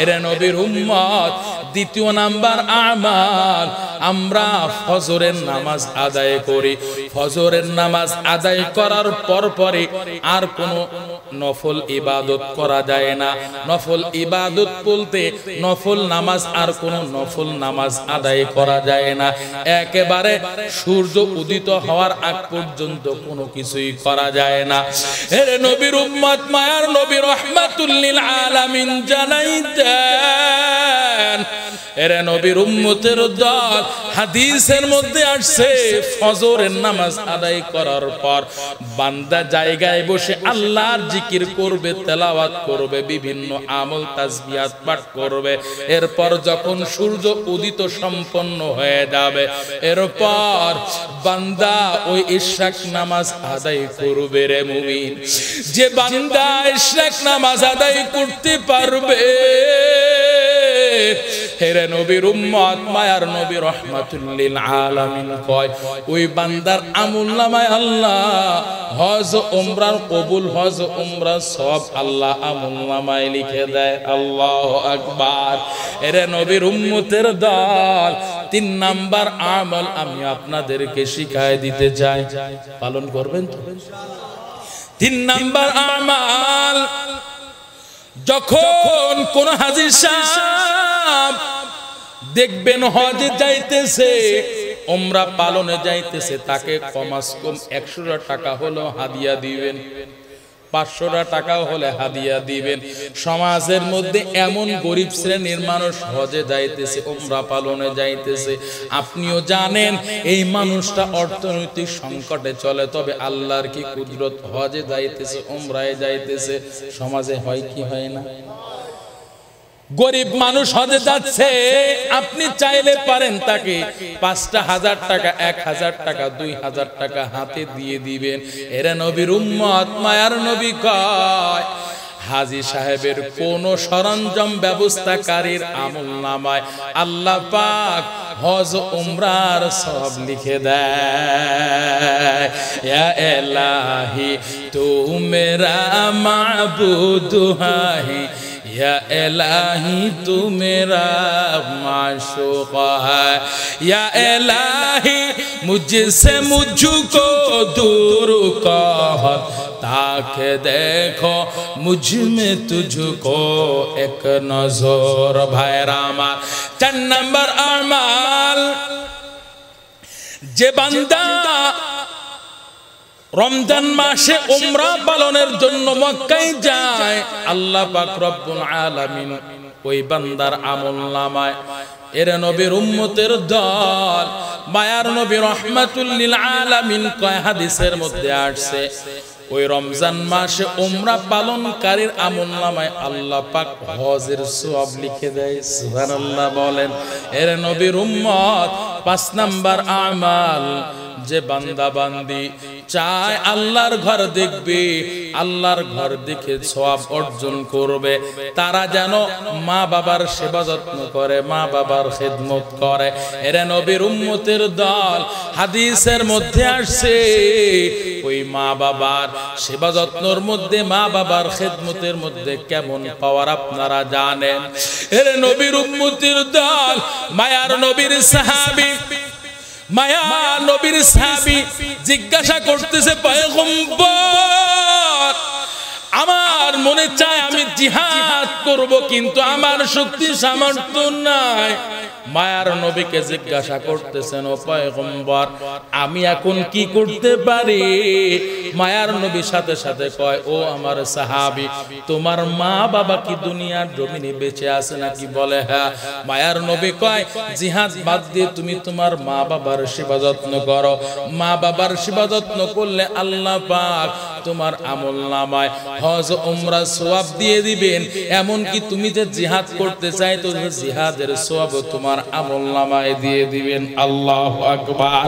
এরে নবীর উম্মত, দ্বিতীয় নাম্বার আমাল, আমরা ফজরের নামাজ আদায় করি। ফজরের নামাজ আদায় করার পরে আর কোনো নফল ইবাদত করা যায় না। নফল ইবাদত বলতে নফল নামাজ, আর কোনো নফল নামাজ আদায় করা যায় না। একেবারে সূর্য উদিত হওয়ার আগ পর্যন্ত কোনো কিছুই করা যায় না। এর নবীর উম্মত মায়ার নবী রাহমাতুল লিল আলামিন জানাইতেন এরে নবীর উম্মতের দল, হাদিসের মধ্যে আসছে ফজরের নামাজ আদায় করার পর বান্দা জায়গায় বসে আল্লাহর জিকির করবে, তেলাওয়াত করবে, বিভিন্ন আমল তাসবিহাত পাঠ করবে। এরপর যখন সূর্য উদিত সম্পন্ন হয়ে যাবে, এরপর বান্দা ওই ইশরাক নামাজ আদায় করবে। রে মুমিন, যে বান্দা ইশরাক নামাজ আদায় করতে পারবে, হেরে নবীর উম্মত মায়ার নবী রাহমাতুল লিল আলামিন কয় ওই বান্দার আমলনামায় আল্লাহ হজ উমরার কবুল, হজ উমরার সব আল্লাহ আমলনামায় লিখে দেয়। আল্লাহু আকবার। হেরে নবীর উম্মতের দল, 3 নাম্বার আমল আমি আপনাদেরকে শিখায় দিতে চাই, পালন করবেন তো? 3 নাম্বার আমল, যখন কোন হাজী সাহেব দেখবেন হজে যাইতেছে, উমরা পালনে যাইতেছে, তাকে কমাস কম 100 টাকা হলো হাদিয়া দিবেন, 500 টাকাও হলে হাদিয়া দিবেন। সমাজের মধ্যে এমন গরিব শ্রেণীর মানুষ হজে যাইতেছে, উমরা পালনে যাইতেছে, আপনিও জানেন এই মানুষটা অর্থনৈতিক সংকটে চলে, তবে আল্লাহর কি কুদরত, হজে যাইতেছে, উমরায় যাইতেছে, সমাজে হয় কি হয় না? গরিব মানুষ হজে যাচ্ছে, আপনি চাইলে পারেন তাকে 5,000 টাকা, 1,000 টাকা, 2,000 টাকা হাতে দিয়ে দিবেন। এরা নবীর উম্মত, মায়ার নবী কয় হাজী সাহেবের কোন সরঞ্জাম ব্যবস্থাকারীর আমলনামায় আল্লাহ পাক হজ উমরার সব লিখে দেয়। ইয়া ইলাহি তু মেরা মাবুদ হাই, या इलाही तू मेरा माशूक है, या इलाही मुझसे मुझको दूर कर, ताकि देखो मुझ में तुझको एक नजर। भाई रामा 4 नंबर अमाल, যে বান্দা রমজান মাসে উমরা পালনের জন্য মক্কায় যায়, আল্লাহ পাক রব্বুল আলামিন ওই বান্দার আমলনামায়, এর নবীর উম্মতের দল, মায়ার নবী রাহমাতুল লিল আলামিন কয় হাদিসের মধ্যে আসছে ওই রমজান মাসে উমরা পালনকারীর আমলনামায় আল্লাহ পাক হজের সওয়াব লিখে দেয়। সুবহানাল্লাহ বলেন। এর নবীর উম্মত 5 নাম্বার আমাল, যে বান্দা বান্দি চায় আল্লাহর ঘর দেখবে, আল্লাহর ঘর দেখে সওয়াব অর্জন করবে, তারা যেন মা বাবার সেবা যত্ন করে, মা বাবার খেদমত করে। এরা নবীর উম্মতের দল, হাদিসের মধ্যে আসছে ওই মা বাবার সেবা যত্নর মধ্যে, মা বাবার খেদমতের মধ্যে কেমন পাওয়ার আপনারা জানেন। এরা নবীর উম্মতের দল, মায়ার নবীর সাহাবী, মায়া নবীর সাহাবী জিজ্ঞাসা করতেছে, পয়গম্বর আমার মনে চায় আমি জিহাদ করব, কিন্তু আমার শক্তি সামর্থ্য নাই। মায়ার নবীকে জিজ্ঞাসা করতেছেন, ও পয়গম্বর আমি এখন কি করতে পারি? মায়ার নবী সাথে সাথে কয়, ও আমার সাহাবী, তোমার মা বাবা কি দুনিয়ার জমিনে বেঁচে আছে নাকি? বলে হ্যাঁ। মায়ার নবী কয়, জিহাদ বাদ দিয়ে তুমি তোমার মা বাবার সেবা যত্ন করো, মা বাবার সেবা যত্ন করলে আল্লাহ পাক তোমার আমলনামায় হজ উমরা সওয়াব দিয়ে দিবেন। এমন কি তুমি যে জিহাদ করতে চাই, তো জিহাদের সওয়াব তোমার আমলনামায় দিয়ে দিবেন। আল্লাহু আকবার।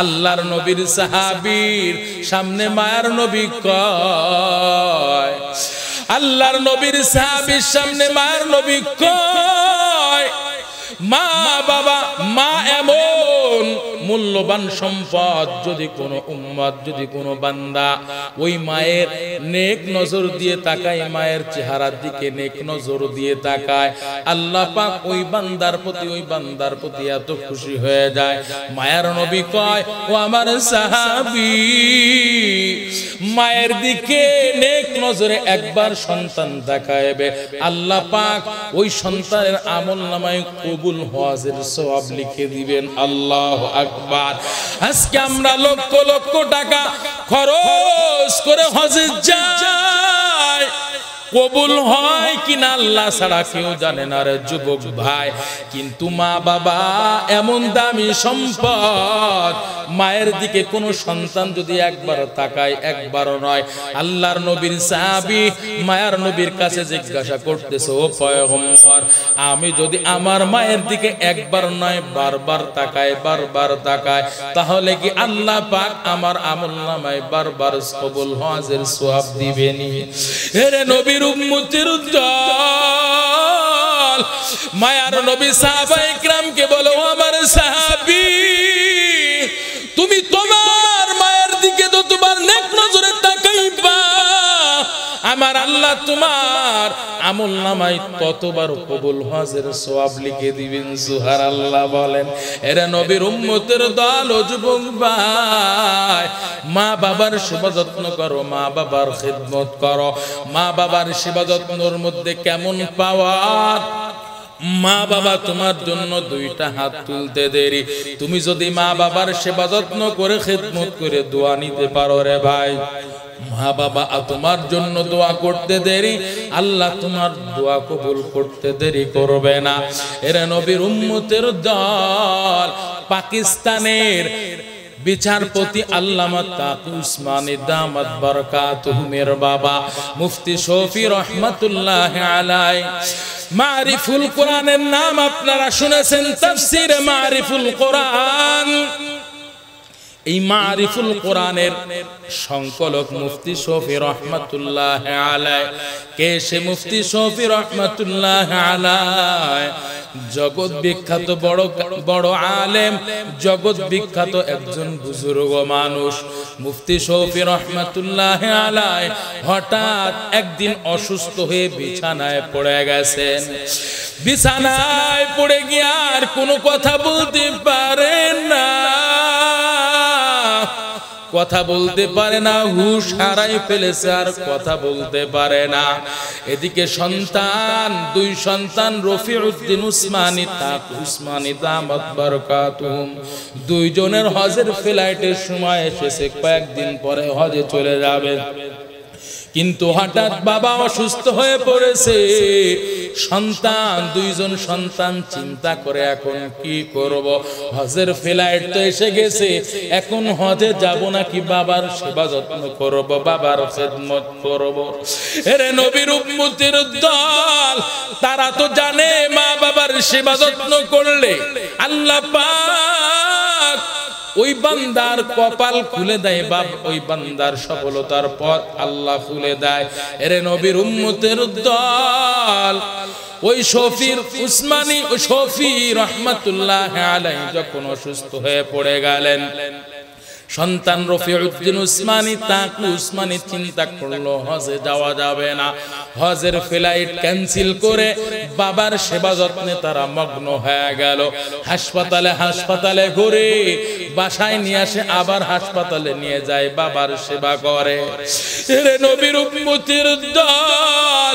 আল্লাহর নবীর সাহাবীর সামনে মায়ার নবী কয়, আল্লাহর নবীর সাহাবীর সামনে মায়ার নবী কয়, মা বাবা, মা এমন মূল্যবান সম্পদ, যদি কোনো উম্মত, যদি কোনো বান্দা ওই মায়ের নেক নজর দিয়ে তাকায়, মায়ের চেহারার দিকে নেক নজর দিয়ে তাকায়, আল্লাহ পাক ওই বান্দার প্রতি, ওই বান্দার প্রতি এত খুশি হয়ে যায়। মায়ার নবী কয়, ও আমার সাহাবী, মায়ের দিকে নেক নজরে একবার সন্তান তাকাইবে, আল্লাহ পাক ওই সন্তানের আমলনামায় কবুল হজের সওয়াব লিখে দিবেন। আল্লাহু আকবার। আজকে আমরা লক্ষ লক্ষ টাকা খরচ করে হজে যাই, কবুল হয় কিনা আল্লাহ ছাড়া কেউ জানে না রে যুবক ভাই। কিন্তু মা বাবা এমন দামি সম্পদ, মায়ের দিকে কোনো সন্তান যদি একবার তাকায়, একবারও নয়। আল্লাহর নবীর সাহাবী মায়ার নবীর কাছে জিজ্ঞাসা করতেছে, ও পয়গম্বর, আমি যদি আমার মায়ের দিকে একবার নয় বারবার তাকায়, বারবার তাকায়, তাহলে কি আল্লাহ পাক আমার আমলনামায় বারবার কবুল হজের সওয়াব দিবেনি? এরে নবীর উম্মতের দল, মায়ার নবী সাহাবায়ে কিরামকে বলো, আমার সাহাবী, তুমি তোমার মায়ের দিকে তো তোমার নেক নজরে তাকাইবা, আমার আল্লাহ তোমার আমলনামায় ততবার কবুল হজের সওয়াব লিখে দিবেন। সুবহানাল্লাহ বলেন। এরা নবীর উম্মতের দল, ও যুবক ভাই, মা বাবার সেবা যত্ন করো, মা বাবার খিদমত করো। মা বাবার সেবা যত্নের মধ্যে কেমন পাওয়ার, মা বাবা তোমার জন্য দুইটা হাত তুলতে দেরি। তুমি যদি মা বাবার সেবা যত্ন করে খিদমত করে দোয়া নিতে পারো রে ভাই, মা বাবা তোমার জন্য দোয়া করতে দেরি, আল্লাহ তোমার দোয়া কবুল করতে দেরি করবে না। এরা নবীর উম্মতের দল। পাকিস্তানের বিচারপতি আল্লামা তাকি উসমানী দামাত বারাকাতুহুমের বাবা মুফতি শফি রহমাতুল্লাহ আলাইহি, মারিফুল কোরআনের নাম আপনারা শুনেছেন, তাফসীর মারিফুল কোরআন। এই মারিফুল কোরআনের সংকলক মুফতি শফি রহমাতুল্লাহ আলাইহি। কে সে মুফতি শফি রহমাতুল্লাহ আলাইহি? জগৎ বিখ্যাত বড় আলেম, জগৎ বিখ্যাত একজন বুজুর্গ মানুষ। মুফতি শফি রহমাতুল্লাহ আলাইহি হঠাৎ একদিন অসুস্থ হয়ে বিছানায় পড়ে গেছেন। বিছানায় পড়ে গিয়ে আর কোনো কথা বলতে পারেন না, কথা বলতে পারে না, হুশ হারাই ফেলেছে, আর কথা বলতে পারে না। এদিকে সন্তান, দুই সন্তান, রফিউদ্দিন উসমানী, তাকি উসমানী দামাত বারাকাতুহুম, দুইজনের হজের ফ্লাইটের সময় এসেছে, কয়েকদিন পরে হজে চলে যাবে। কিন্তু হঠাৎ বাবা অসুস্থ হয়ে পড়েছে। সন্তান, দুইজন সন্তান চিন্তা করে এখন কি করব, হজের ফ্লাইট তো এসে গেছে, এখন হজে যাব নাকি বাবার সেবা যত্ন করব, বাবার খেদমত করব। এরে নবীর উম্মতের দল, তারা তো জানে মা বাবার সেবা যত্ন করলে আল্লাহ পাক ওই বান্দার কপাল খুলে দেয়, বাপ ওই বান্দার সফলতার পথ আল্লাহ খুলে দেয়। এরে নবীর উম্মতের দল, ওই শফির উসমানী, শফি রহমাতুল্লাহ আলাইহি যখন অসুস্থ হয়ে পড়ে গেলেন, সন্তান রফিউদ্দিন উসমানী, তাকি উসমানী চিন্তা করলো হজে যাওয়া যাবে না। হজের ফ্লাইট ক্যান্সেল করে বাবার সেবা যত্নে তারা মগ্ন হয়ে গেল। হাসপাতালে ঘুরে বাসায় নিয়ে আসে, আবার হাসপাতালে নিয়ে যায়, বাবার সেবা করে। এরে নবীর উম্মতের দল,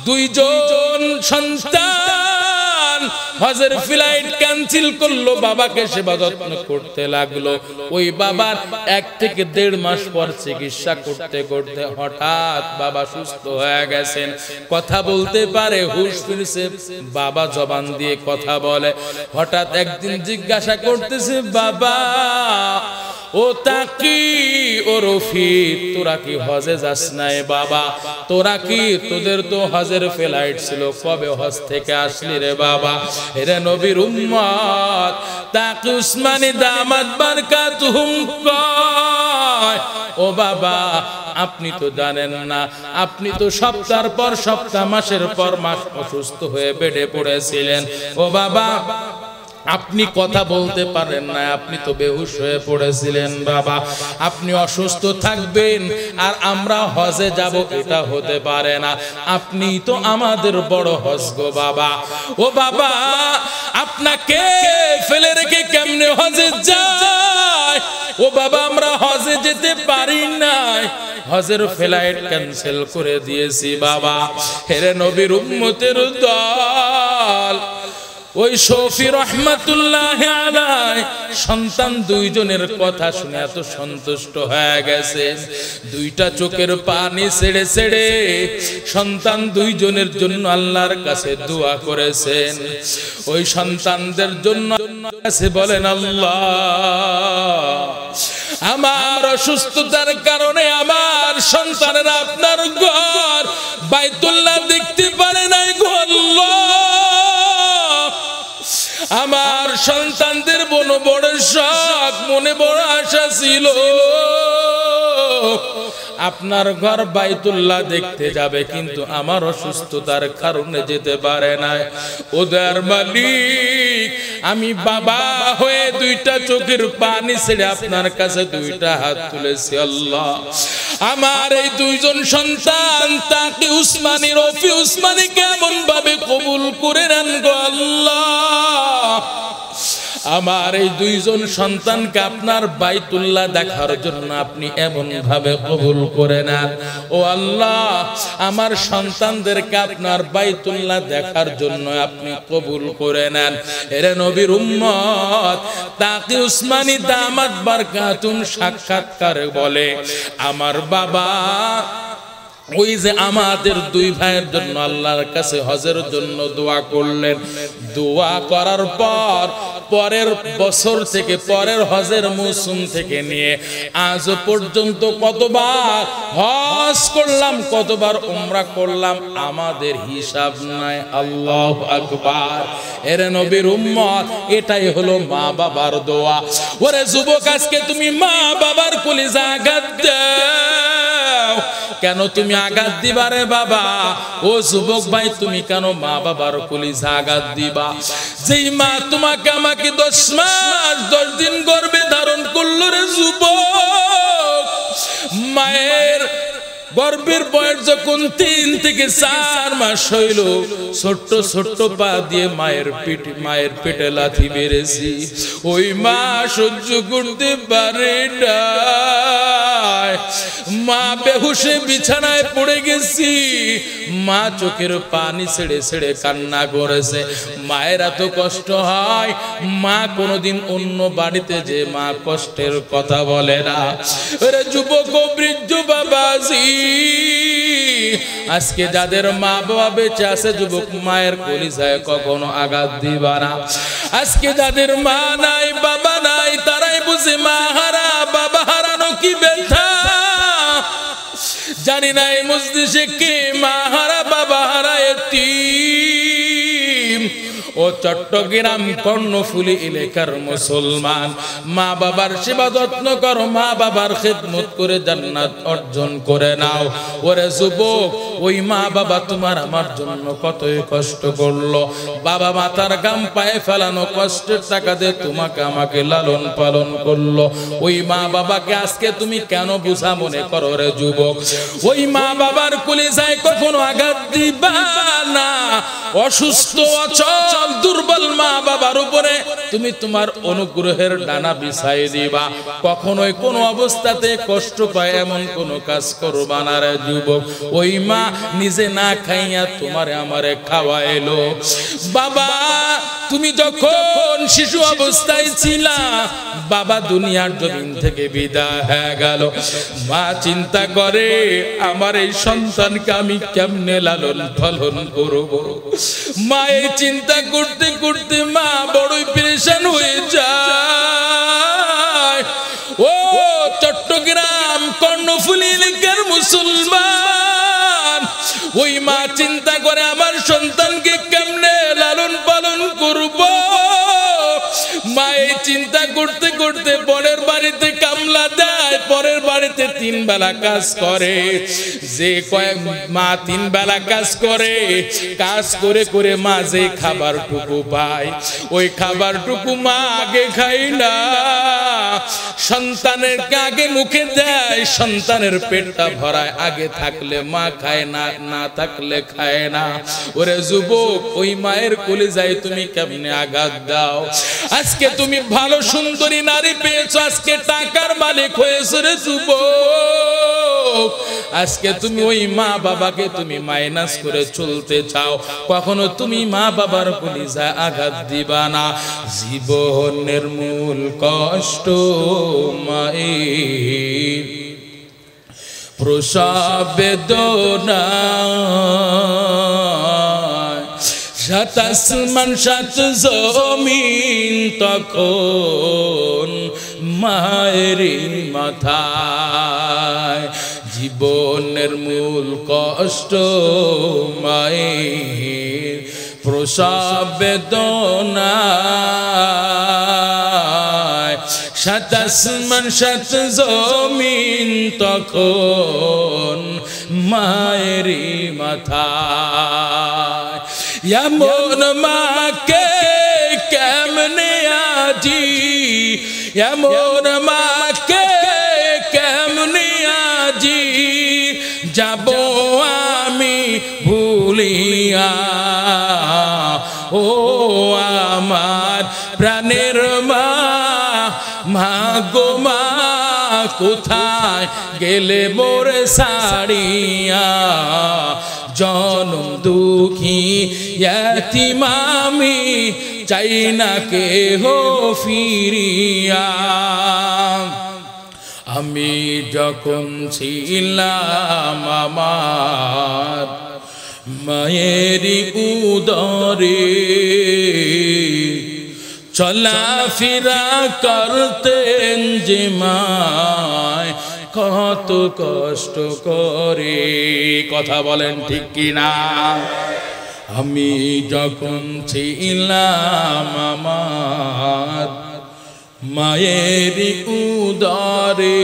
দুইজন সন্তান হজের ফ্লাইট ক্যান্সেল করলো, বাবাকে সেবা যত্ন করতে লাগলো। ওই বাবার 1 থেকে 1.5 মাস পর চিকিৎসা করতে করতে হঠাৎ বাবা সুস্থ হয়ে গেছেন, কথা বলতে পারে, হুঁশ ফিরছে, বাবা জবান দিয়ে কথা বলে। হঠাৎ একদিন জিজ্ঞাসা করতেছে, বাবা, ও তাকি, ও রফি, তোরা কি হজে যাস নাই বাবা? তোরা কি, তোদের তো হজের ফ্লাইট ছিল, কবে হজ থেকে আসলি রে বাবা? এরে নবীর উম্মত, তাকি উসমানী দামাত বারাকাতুহুম কয়, ও বাবা, আপনি তো জানেন না, আপনি তো সপ্তাহের পর সপ্তাহ, মাসের পর মাস অসুস্থ হয়ে বেডে পড়েছিলেন। ও বাবা, আপনি কথা বলতে পারেন না, আপনি তো বেহুশ হয়ে পড়েছিলেন বাবা, আপনি অসুস্থ থাকবেন আর আমরা হজে যাব, এটা হতে পারে না। আপনি তো আমাদের বড় হজ গো বাবা। ও বাবা, আপনাকে ফেলে রেখে কেমনে হজে যায়? ও বাবা, আমরা হজে যেতে পারি না, হজের ফ্লাইট ক্যান্সেল করে দিয়েছি বাবা। হেরে নবীর উম্মতের দল, ওই শফি রহমাতুল্লাহ আলাইহি সন্তান দুইজনের কথা শুনে এত সন্তুষ্ট হয়ে গেছেন, দুইটা চোখের পানি ছেড়ে ছেড়ে সন্তান দুইজনের জন্য আল্লাহর কাছে দোয়া করেছেন। ওই সন্তানদের জন্য কাছে বলেন, আল্লাহ আমার অসুস্থতার কারণে আমার সন্তানেরা আপনার ঘর বাইতুল্লাহ দেখতে পারে নাই গো আল্লাহ। আমার সন্তানদের বড় বড় শখ, মনে বড় আশা ছিল আপনার ঘর বাইতুল্লাহ দেখতে যাবে, কিন্তু আমার অসুস্থতার কারণে যেতে পারে না। ওদের মালিক আমি বাবা হয়ে দুইটা চোখের পানি ছেড়ে আপনার কাছে দুইটা হাত তুলেছি। আল্লাহ আমার এই দুইজন সন্তান তাকে উসমানী রফি উসমানী কেমন ভাবে কবুল করে নেন গো আল্লাহ। আমার এই দুইজন সন্তানকে আপনার বাইতুল্লাহ দেখার জন্য আপনি এমন ভাবে কবুল করে নেন। ও আল্লাহ আমার সন্তানদেরকে আপনার বাইতুল্লাহ দেখার জন্য আপনি কবুল করে নেন। এরে নবীর উম্মত তাকি উসমানী দামাত বারকাতুম সাক্ষাৎকারে বলে, আমার বাবা ওই যে আমাদের দুই ভাইয়ের জন্য আল্লাহর কাছে হজের জন্য দোয়া করলেন, দোয়া করার পর পরের বছর থেকে পরের হজের মৌসুম থেকে নিয়ে আজ পর্যন্ত কতবার হজ করলাম, কতবার উমরা করলাম আমাদের হিসাব নাই। আল্লাহু আকবার। এরে নবীর উম্মত এটাই হলো মা বাবার দোয়া। ওরে যুবক আজকে তুমি মা বাবার কলিজা আঘাত দাও কেন? তুমি আঘাত দিবা রে বাবা? ও যুবক ভাই তুমি কেন মা বাবার কলিজা আঘাত দিবা? যেই মা তোমাকে আমাকে 10 মাস 10 দিন গর্ভে ধারণ করলো রে যুবক, মায়ের গর্ভের বয়স যখন 3 থেকে 4 মাস হইল, ছোট্ট ছোট্ট পা দিয়ে মায়ের পেটে লাথি মেরেছি। ওই মা সহ্য করতে পারে না, মা বেহুশে বিছানায় পড়ে গেছি, মা চোখের পানি ছেড়ে ছেড়ে কান্না করেছে। মায়ের এত কষ্ট হয়, মা কোনোদিন অন্য বাড়িতে যে মা কষ্টের কথা বলে না। আরে যুবক বৃদ্ধ বাবাজি আজকে যাদের মা বাবা বেঁচে আছে যুবক মায়ের কলিজায় কখনো আঘাত দিবা না। আজকে যাদের মা নাই বাবা নাই তারাই বুঝে মা হারা বাবা হারানো কি ব্যথা। জানি না এই মজলিসে কে মা হারা বাবা হারা এতিম। ও চট্টগ্রাম কর্ণফুলী এলাকার মুসলমান, মা বাবার সেবা যত্ন করো, মা বাবার খেদমত করে জান্নাত অর্জন করে নাও। ওরে যুবক ওই মা বাবা তোমার আমার জন্য কতই কষ্ট করলো, বাবা মাথার গাম পায়ে ফেলানো কষ্টের টাকা দিয়ে তোমাকে আমাকে লালন পালন করলো। ওই মা বাবাকে আজকে তুমি কেন বুঝা মনে করো রে যুবক? ওই মা বাবার কলিজায় কখনো আঘাত দিবা না। অসুস্থ অচল দুর্বল মা বাবার উপরে তুমি তোমার অনুগ্রহের ডানা বিছাই দিবা। কখনোই কোনো অবস্থাতে কষ্ট পায় এমন কোনো কাজ করবা না রে যুবক। ওই মা নিজে না খাইয়া তোমারে আমারে খাওয়াইলো। বাবা তুমি যখন শিশু অবস্থায় ছিলা, বাবা দুনিয়ার জমিন থেকে বিদায় হয়ে গেল, মা চিন্তা করে আমার এই সন্তানকে আমি কেমনে লালন পালন করব। মা এই চিন্তা করতে করতে মা বড়ই পেরেশান হয়ে যায়। ও চট্টগ্রাম কর্ণফুলী এলাকার মুসলমান, ওই মা চিন্তা করে আমার সন্তানকে কেমনে লালন পালন করব। মা এই চিন্তা করতে করতে পরের বাড়িতে কামলা দেয়, পরের বাড়িতে 3 বেলা কাজ করে। যে কয়েক মা 3 বেলা কাজ করে, কাজ করে করে মা যে খাবারটুকু পায় ওই খাবারটুকু মা আগে খায় না, সন্তানের আগে মুখে দেয়, সন্তানের পেটটা ভরায়। আগে থাকলে মা খায় না, না থাকলে খায় না। ওরে যুবক ওই মায়ের কলিজায় তুমি কেমনে আঘাত দাও? আজকে তুমি ভালো সুন্দরী নারী পেয়েছো, আজকে টাকার মালিক হয়েছো রে যুবক। আজকে তুমি ওই মা বাবাকে তুমি মাইনাস করে চলতে চাও, কখনো তুমি মা বাবার কলিজায় আঘাত দিবা না। জীবনের মূল কষ্ট মায়ের প্রসব বেদনা, সাত আসমান সাত জমিন তখন মায়েরই মাথায়। জীবনের মূল কষ্ট মায়ের প্রসব বেদনা, সাত আসমান সাত জমিন তখন মায়েরই মাথায়। এমন মাকে কেমনে আজি, এমন মাকে কেমনে আজি যাব আমি ভুলিয়া। ও আমার প্রাণের মা, মা গো মা কোথায় গেলে মোরে ছাড়িয়া। জনম দুঃখী এতিম আমি, চাই না কেহ ফিরিয়া। আমি যখন ছিলাম আমার মায়েরই উদরে, চলাফেরা করতেন যে মায় কত কষ্ট করে। কথা বলেন ঠিক কিনা? আমি যখন ছিলাম আমার মায়েরই উদরে,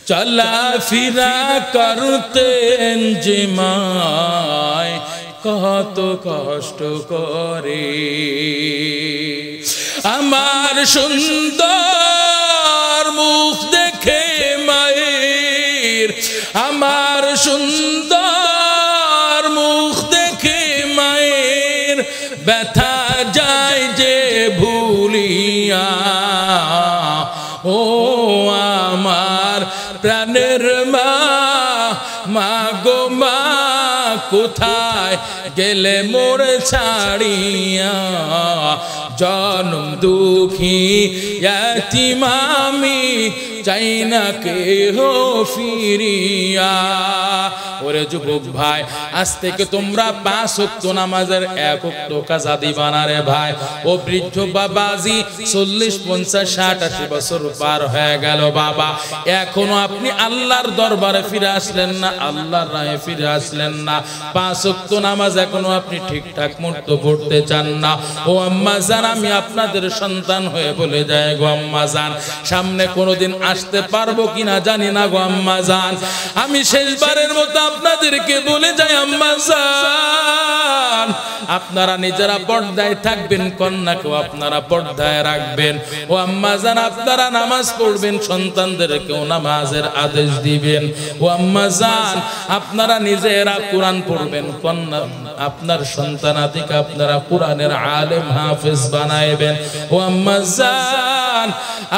চলাফেরা করতেন যে মায় কত কষ্ট করে। আমার সুন্দর মুখ দেখে মায়ের, আমার সুন্দর মুখ দেখে মায়ের ব্যথা যায় যে ভুলিয়া। ও আমার প্রাণের মা, মা গো মা কোথায় গেলে মোরে ছাড়িয়া। জনম দুঃখী এতিম আমি, চাই না কেহ ফিরিয়া। ওরে যুবক ভাই, আজ থেকে তোমরা 5 ওয়াক্ত নামাজের 1 ওয়াক্ত কাজা দিবা না রে ভাই। ও বৃদ্ধ বাবাজি 40, 50, 60, 80 বছর পার হয়ে গেল বাবা, এখনো আপনি আল্লাহর দরবারে ফিরে আসলেন না, আল্লাহর রাহে ফিরে আসলেন না। 5 ওয়াক্ত নামাজ এখনো আপনি ঠিকঠাক মতো পড়তে চান না। ও আম্মা জান, আমি আপনাদের সন্তান হয়ে বলে যায় গো আম্মা জান, সামনে কোনোদিন আসতে পারবো কিনা জানি না গো আম্মা জান। আমি শেষবারের মতো আপনাদেরকে বলে যাই আম্মা জান, আপনারা নিজেরা পর্দায় থাকবেন, কন্যাকেও আপনারা পর্দায় রাখবেন। ও আম্মা জান, আপনারা নামাজ পড়বেন, সন্তানদেরকেও নামাজের আদেশ দিবেন। ও আম্মা জান, আপনারা নিজেরা কোরআন পড়বেন, কন্যা আপনার সন্তানাদিকে আপনারা কোরআনের আলেম হাফেজ বানাইবেন। ও আম্মা জান,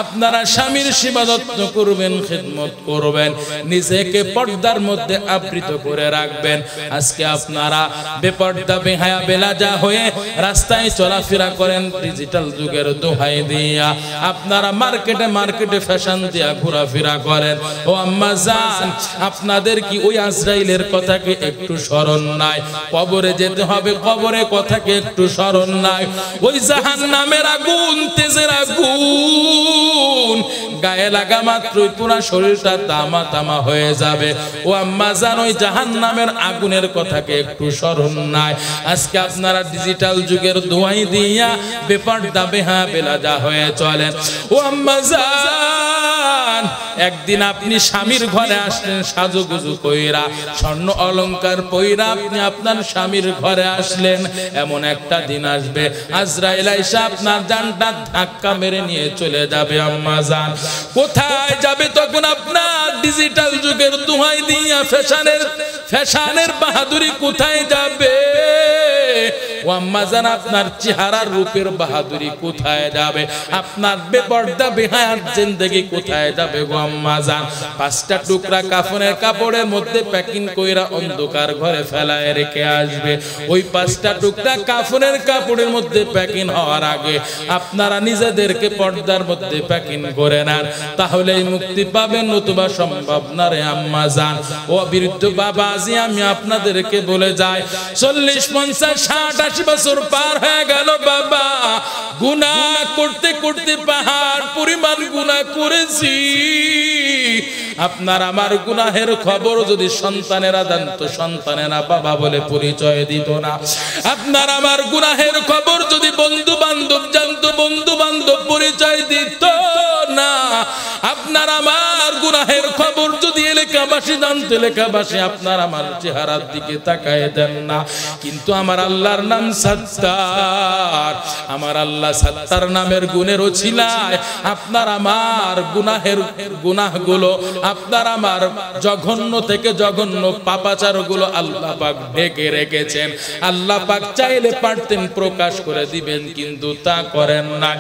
আপনারা স্বামীর সেবা যত্ন করবেন, খিদমত করবেন, নিজেকে পর্দার মধ্যে আবৃত করে রাখবেন। আজকে আপনারা বেপর্দা বেহায়া বেলাজা হয়ে রাস্তায় চলাফেরা করেন ডিজিটাল যুগের দোহাই দিয়া, আপনারা মার্কেটে মার্কেটে ফ্যাশন দিয়া ঘোরাফেরা করেন। ও আম্মা জান, আপনাদের কি ওই আজরাইলের কথাকে একটু স্মরণ নাই? কবরে যেতে হবে, কবরে কথাকে একটু স্মরণ নাই? ওই জাহান্নামের আগুন, তেজের আগুন গায়ে লাগা মাত্রই পুরো শরীরটা তামা তামা হয়ে যাবে। ও আম্মা জান, ওই জাহান্নামের আগুনের কথাকে একটু স্মরণ নাই? আজকে আপনারা ডিজিটাল যুগের দোয়াই দিয়া বেপর্দা বেহায়া বেলাজা হয়ে চলেন। ও আম্মা জান, একদিন আপনি স্বামীর ঘরে আসলেন সাজুগুজু কইরা, স্বর্ণ অলংকার পইরা আপনি আপনার স্বামীর ঘরে আসলেন। এমন একটা দিন আসবে আজরাইল আইসা আপনার জানটা ধাক্কা মেরে নিয়ে চলে যাবে। আম্মা জান, কোথায় যাবে তখন আপনার ডিজিটাল যুগের দোহাই দিয়া ফ্যাশনের বাহাদুরি কোথায় যাবে? ও আম্মা জান আপনার চেহারার রূপের বাহাদুরি কোথায় যাবে, আপনার বেপরদা বেহায়াত জিন্দেগি কোথায় যাবে গো আম্মা জান। 5টা টুকরা কাফনের কাপড়ের মধ্যে প্যাকিং কইরা অন্ধকার ঘরে ফেলায় রেখে আসবে। ওই 5টা টুকরা কাফনের কাপড়ের মধ্যে প্যাকিং হওয়ার আগে আপনারা নিজেদেরকে পর্দার মধ্যে প্যাকিং করে নেন, তাহলেই মুক্তি পাবেন, নতুবা সম্ভব না রে আম্মা জান। ও বৃদ্ধ বাবাজি, আমি আপনাদেরকে বলে যাই 40, 50, 60, 80 বছর পার হয়ে গেল বাবা, গুনাহ করতে করতে পাহাড় পরিমাণ গুনাহ করেছি। আপনার আমার গুনাহের খবর যদি সন্তানেরা জানতো, সন্তানেরা বাবা বলে পরিচয় দিত না। আপনার আমার গুনাহের খবর যদি বন্ধু বান্ধব জানতো, বন্ধু বান্ধব পরিচয় দিত না। আপনার আমার গুনাহের খবর যদি এলাকাবাসী জানতো, এলাকাবাসী আপনার আমার চেহারার দিকে তাকায় দেন না। কিন্তু আমার আল্লাহর নাম সাত্তার, আমার আল্লাহ সাত্তার নামের গুণের ওছিলায় আপনার আমার গুনাহগুলো, আপনার আমার জঘন্য থেকে জঘন্য পাপাচারগুলো আল্লাহ পাক ঢেকে রেখেছেন। আল্লাহ পাক চাইলে পারতেন প্রকাশ করে দিবেন, কিন্তু তা করেন না।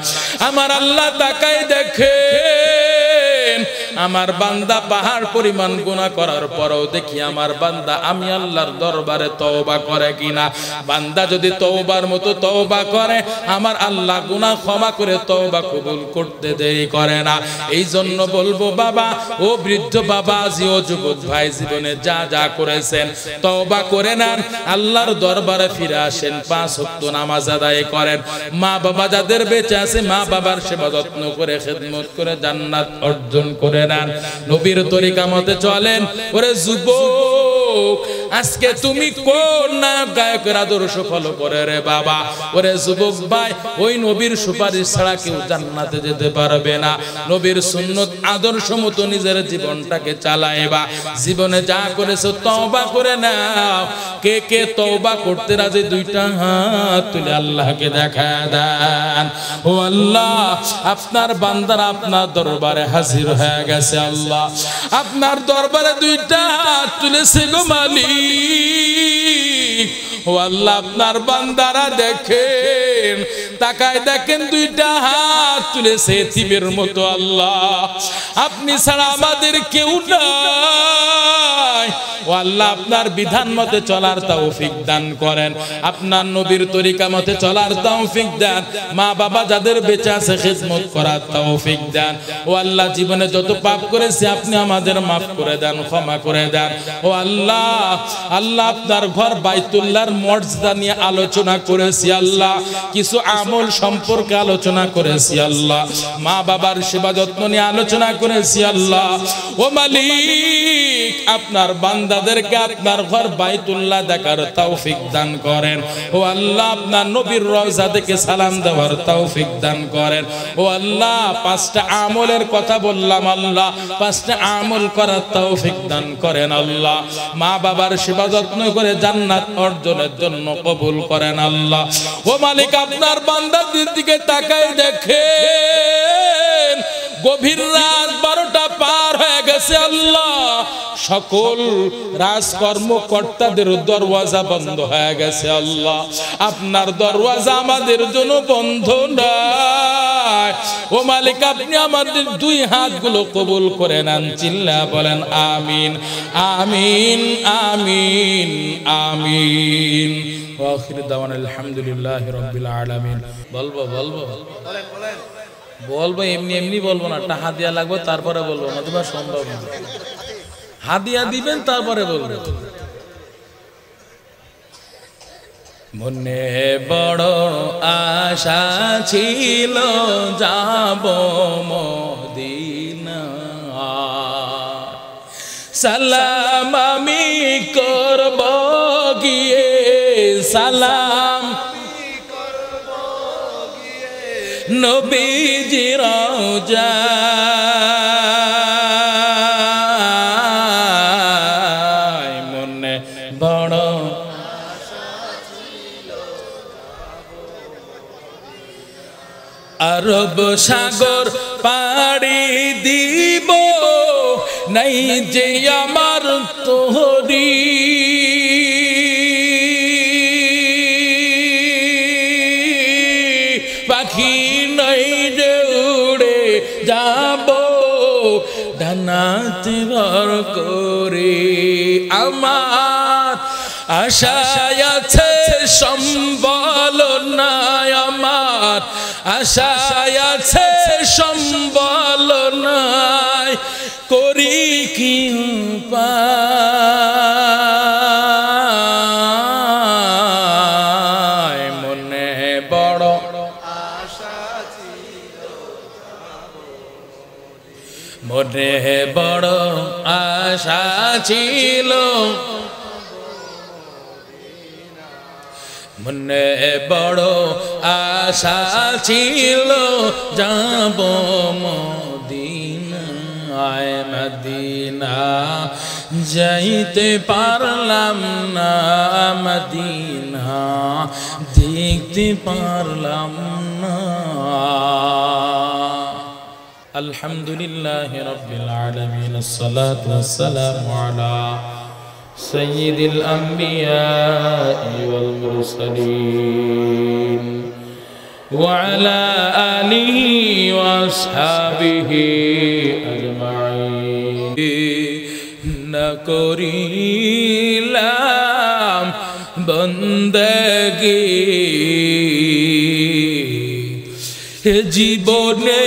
আমার আল্লাহ তাকায় দেখেন আমার বান্দা পাহাড় পরিমাণ গুনাহ করার পরেও দেখি আমার বান্দা আমি আল্লাহর দরবারে তওবা করে কিনা। বান্দা যদি তওবার মতো তওবা করে, আমার আল্লাহ গুনাহ ক্ষমা করে তওবা কবুল করতে দেরি করে না। এই জন্য বলবো বাবা, ও বৃদ্ধ বাবাজি, ও যুবক ভাই, জীবনে যা যা করেছেন তওবা করে নেন, আল্লাহর দরবারে ফিরে আসেন, 5 ওয়াক্ত নামাজ আদায় করেন। মা বাবা যাদের বেঁচে আছে, মা বাবার সেবা যত্ন করে খেদমত করে জান্নাত অর্জন করে নেন, নবীর তরিকা মতে চলেন। ওরে যুবক, আজকে তুমি কোন নায়ক গায়কের আদর্শ ফলো করে রে বাবা? ওরে যুবক ভাই, ওই নবীর সুপারিশ ছাড়া কেউ জান্নাতে যেতে পারবে না। নবীর সুন্নত আদর্শ মতো নিজের জীবনটাকে চালাইবা। জীবনে যা করেছো তওবা করে নাও। কে কে তওবা করতে রাজি? 2টা হাত তুলে আল্লাহকে দেখা দেন। ও আল্লাহ, আপনার বান্দারা আপনার দরবারে হাজির হয়ে গেছে। আল্লাহ, আপনার দরবারে 2টা হাত তুলেছে গো মালিক। ও আল্লাহ, আপনার বান্দারা দেখেন, তাকায় দেখেন 2টা হাত তুলেছে এতিমের মতো। আল্লাহ, আপনি ছাড়া আমাদের কেউ নাই। ও আল্লাহ, আপনার বিধান মতে চলার তৌফিক দান করেন, আপনার নবীর তরিকা মতে চলার তৌফিক দেন। মা বাবা যাদের বেঁচে আছে খিদমত করার তৌফিক দেন। ও আল্লাহ, জীবনে যত পাপ করেছি আপনি আমাদের মাফ করে দেন, ক্ষমা করে দেন। ও আল্লাহ, আল্লাহ আপনার ঘর বাইতুল্লাহর মর্যাদা নিয়ে আলোচনা করেছি। আল্লাহ, কিছু আমল সম্পর্কে আলোচনা করেছি। আল্লাহ, মা বাবার সেবা যত্ন নিয়ে আলোচনা করেছি। আল্লাহ, ও মালিক, আপনার বান্দাদেরকে আপনার ঘর বাইতুল্লাহ দেখার তৌফিক দান করেন। ও আল্লাহ, আপনার নবীর রওজা থেকে সালাম দেওয়ার তৌফিক দান করেন। ও আল্লাহ, 5টা আমলের কথা বললাম, আল্লাহ 5টা আমল করার তৌফিক দান করেন। আল্লাহ, মা বাবার সেবা যত্ন করে জান্নাত অর্জনের জন্য কবুল করেন। আল্লাহ, ও মালিক, আপনার বান্দাদের দিকে তাকায় দেখেন, গভীর রাত 12টা পার হয়ে গেছে। আল্লাহ, সকল রাজকর্মকর্তাদের দরওয়াজা বন্ধ হয়ে গেছে। আল্লাহ, আপনার দরওয়াজা আমাদের জন্য বন্ধ নাই। ও মালিক, আপনি আমাদের 2 হাতগুলো কবুল করে নেন। চিল্লা বলেন আমিন, আমিন, আমিন, আমিন। ওয়া আখিরু দাওয়ানা আলহামদুলিল্লাহি রাব্বিল আলামিন। বলবো বলবো, এমনি এমনি বলবো না, টাকা দিয়া লাগবে তারপরে বলবো, নতুবা সম্ভব না। হাদিয়া দিবেন তারপরে বলবো। মনে বড় আশা ছিল যাব মদিনা, সালাম আমি করব গিয়ে, সালাম নবীজির রওজায়। মনে বড় আরব সাগর পাড়ি দিব, নাই যে আমার তোহরি ডানাতে ভর করে আমার আশায় আছে সম্বল নাই আমার আশায় আছে সম্বল নাই করি কি উপায় মনে বড় মনে বড় আশা ছিল মনে বড় আশা ছিল যাব মদিনায় মদিনা যাইতে পারলাম না মদিনা দেখতে পারলাম না আলহামদুলিল্লাহি রাব্বিল আলামিন আসসালাতু ওয়াসসালামু আলা সাইয়্যিদিল আমবিয়া ওয়াল মুরসালিন ওয়া আলা আলিহি ওয়া আসহাবিহি আজমাইন না করিলাম বন্দেগী জীবনে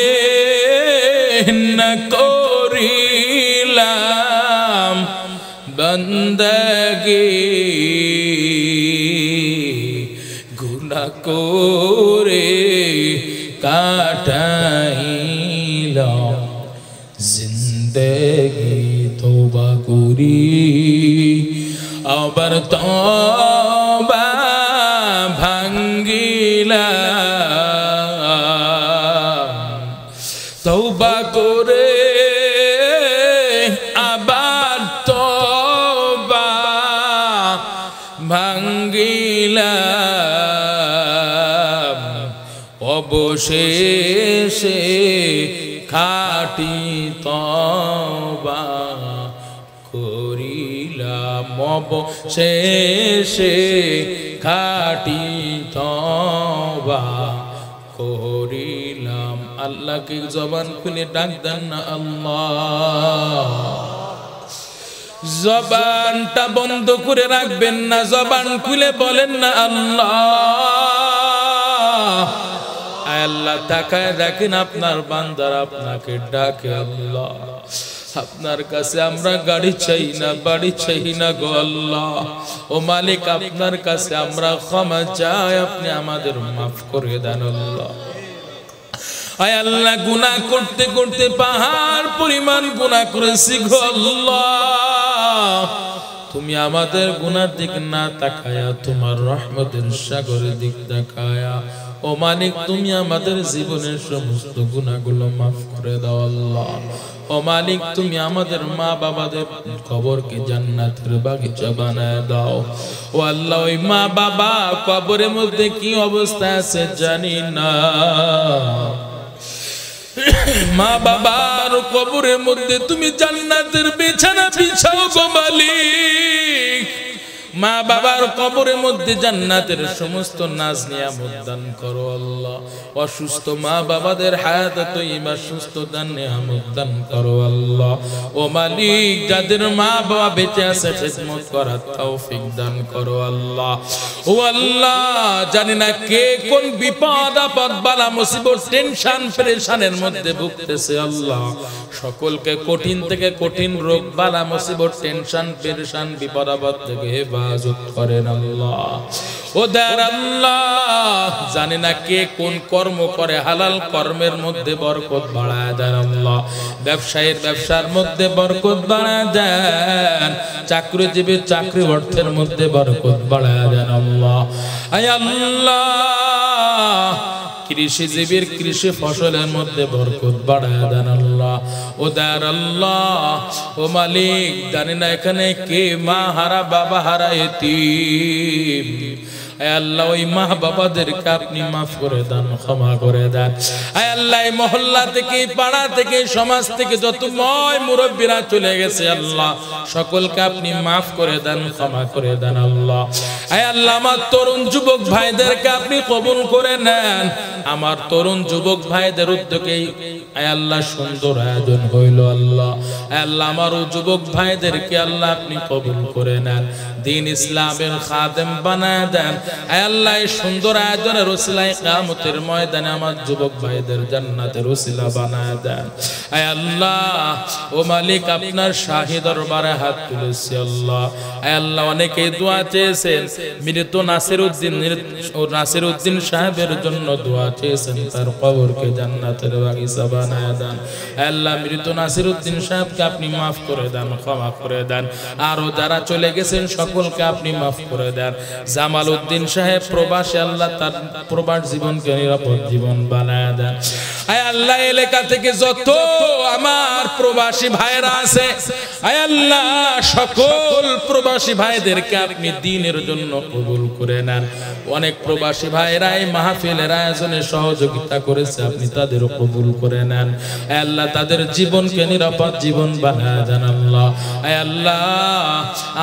না করিলাম বন্দগি গুনাহ করে কাটাইলাম জিন্দেগি তওবা করি আবার তওবা ভাঙ্গিলাম তওবা করে আবার তওবা ভাঙ্গিলাম অবশেষে খাঁটি তওবা করিলাম অবশেষে খাঁটি তওবা করিলাম আল্লাহকে জবান খুলে ডাক দেন না আল্লাহ জবানটা বন্ধ করে রাখবেন না জবান খুলে বলেন না আল্লাহ আল্লাহ তাকায় দেখেন আপনার বান্দারা আপনাকে ডাকে আল্লাহ আপনার কাছে আমরা গাড়ি চাই না বাড়ি চাই না গো আল্লাহ ও মালিক আপনার কাছে আমরা ক্ষমা চাই আপনি আমাদের মাফ করে দেন আল্লাহ আয় আল্লাহ গুনাহ করতে করতে পাহাড় পরিমাণ গুনাহ করেছি গো আল্লাহ তুমি আমাদের গুনার দিক না তাকায়া তোমার রহমতের সাগরের দিক তাকায়া ও মালিক তুমি আমাদের জীবনের সমস্ত গুনাহগুলো মাফ করে দাও আল্লাহ ও মালিক তুমি আমাদের মা বাবাদের কবরকে জান্নাতের বাগিচা বানায় দাও ও আল্লাহ ওই মা বাবা কবরের মধ্যে কি অবস্থা আছে জানি না মা বাবার কবরের মধ্যে তুমি জান্নাতের বিছানা বিছাও গো মালিক মা বাবার কবরের মধ্যে জান্নাতের সমস্ত নাজ নিয়ামত দান করো আল্লাহ অসুস্থ মা বাবাদের হায়াত তৈবা সুস্থ দান নিয়ামত দান করো আল্লাহ ও মালিক যাদের মা বাবা বেঁচে আছে খিদমত করার তৌফিক দান করো আল্লাহ ও আল্লাহ জানি না কে কোন বিপদ আপদ বালা মুসিবত টেনশন পেরেশানের মধ্যে ভুগতেছে আল্লাহ সকলকে কঠিন থেকে কঠিন রোগ বালা মুসিবত টেনশন পেরেশান বিপদ আপদ থেকে হেফাজত করেন আল্লাহ ও দয়ার আল্লাহ জানি না কে কোন কর্ম করে হালাল কর্মের মধ্যে বরকত বাড়ায় দেন আল্লাহ ব্যবসায়ীর ব্যবসার মধ্যে বরকত বাড়ায় দেন চাকরিজীবীর চাকরি অর্থের মধ্যে বরকত বাড়ায় দেন আল্লাহ আয় আল্লাহ কৃষিজীবীর কৃষি ফসলের মধ্যে বরকত বাড়ায় দেন আল্লাহ ও দয়ার আল্লাহ ও মালিক জানি না এখানে কে মা হারা বাবা হারা এতিম আয় আল্লাহ ওই মা বাবাদেরকে আপনি মাফ করে দেন, ক্ষমা করে দেন। আয় আল্লাহ এই মহল্লা থেকে, পাড়া থেকে, সমাজ থেকে যত ময় মুরব্বীরা চলে গেছে আল্লাহ সকলকে আপনি মাফ করে দেন, ক্ষমা করে দেন আল্লাহ। আয় আল্লাহ আমার তরুণ যুবক ভাইদেরকে আপনি কবুল করে নেন। আমার তরুণ যুবক ভাইদের উদ্যোগে আয় আল্লাহ সুন্দর আয়োজন হইল আল্লাহ। আয় আল্লাহ আমার যুবক ভাইদেরকে আল্লাহ আপনি কবুল করে নেন, দ্বীন ইসলামের খাদেম বানায় দেন। আয় আল্লাহ এই সুন্দর আয়োজনের ওসিলায় কিয়ামতের ময়দানে আমার যুবক ভাইদের জান্নাতের ওসিলা বানায় দেন। আয় আল্লাহ ও মালিক আপনার শাহী দরবারে হাত তুলেছি আল্লাহ। আয় আল্লাহ অনেকেই দোয়া চেয়েছেন, মৃত নাসির উদ্দিন সাহেবের জন্য দোয়া চেয়েছেন, তার কবরকে জান্নাতের বাগিচা বানায় দেন। আল্লাহ মৃত নাসির উদ্দিন সাহেবকে আপনি মাফ করে দেন, ক্ষমা করে দেন। আরো যারা চলে গেছেন সকলকে আপনি মাফ করে দেন। জামাল উদ্দিন সাহেব প্রবাসী, আল্লাহ তার প্রবাস জীবনকে নিরাপদ জীবন বানায় দেন। আয় আল্লাহ এলাকা থেকে যত আমার প্রবাসী ভাইরা আছে আয় আল্লাহ সকল প্রবাসী ভাইদেরকে আপনি দ্বীনের জন্য কবুল করে নেন। অনেক প্রবাসী ভাইরা এই মাহফিলের আয়োজনে সহযোগিতা করেছে, আপনি তাদেরও কবুল করে নেন। আয় আল্লাহ তাদের জীবনকে নিরাপদ জীবন বানায় দেন আল্লাহ। আয় আল্লাহ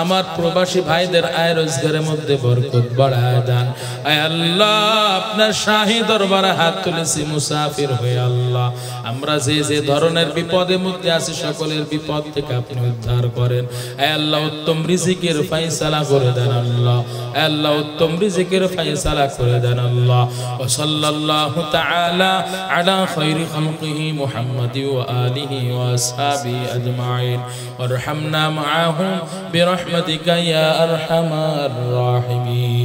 আমার প্রবাসী ভাইদের আয় রোজগারের মধ্যে বরকত বাড়ায় দেন। আয় আল্লাহ আপনার শাহী দরবারে হাত তুলেছি মুসাফির হয়ে আল্লাহ। আমরা যে যে ধরনের বিপদের মধ্যে আছি সকলের বিপদ থেকে আপনি উদ্ধার করেন। আয় আল্লাহ উত্তম রিজিকের ফয়সালা করে দেন আল্লাহ। আয় আল্লাহ উত্তম রিজিকের ফয়সালা করে দেন আল্লাহ। ওয়া সাল্লাল্লাহু তাআলা আলা খায়রি খালকিহি মুহাম্মাদি ওয়া আলিহি ওয়া আসহাবিহি আজমাইন ওয়ারহামনা মাআহুম বিরহমাতিকা ইয়া আরহামার রাহিমিন।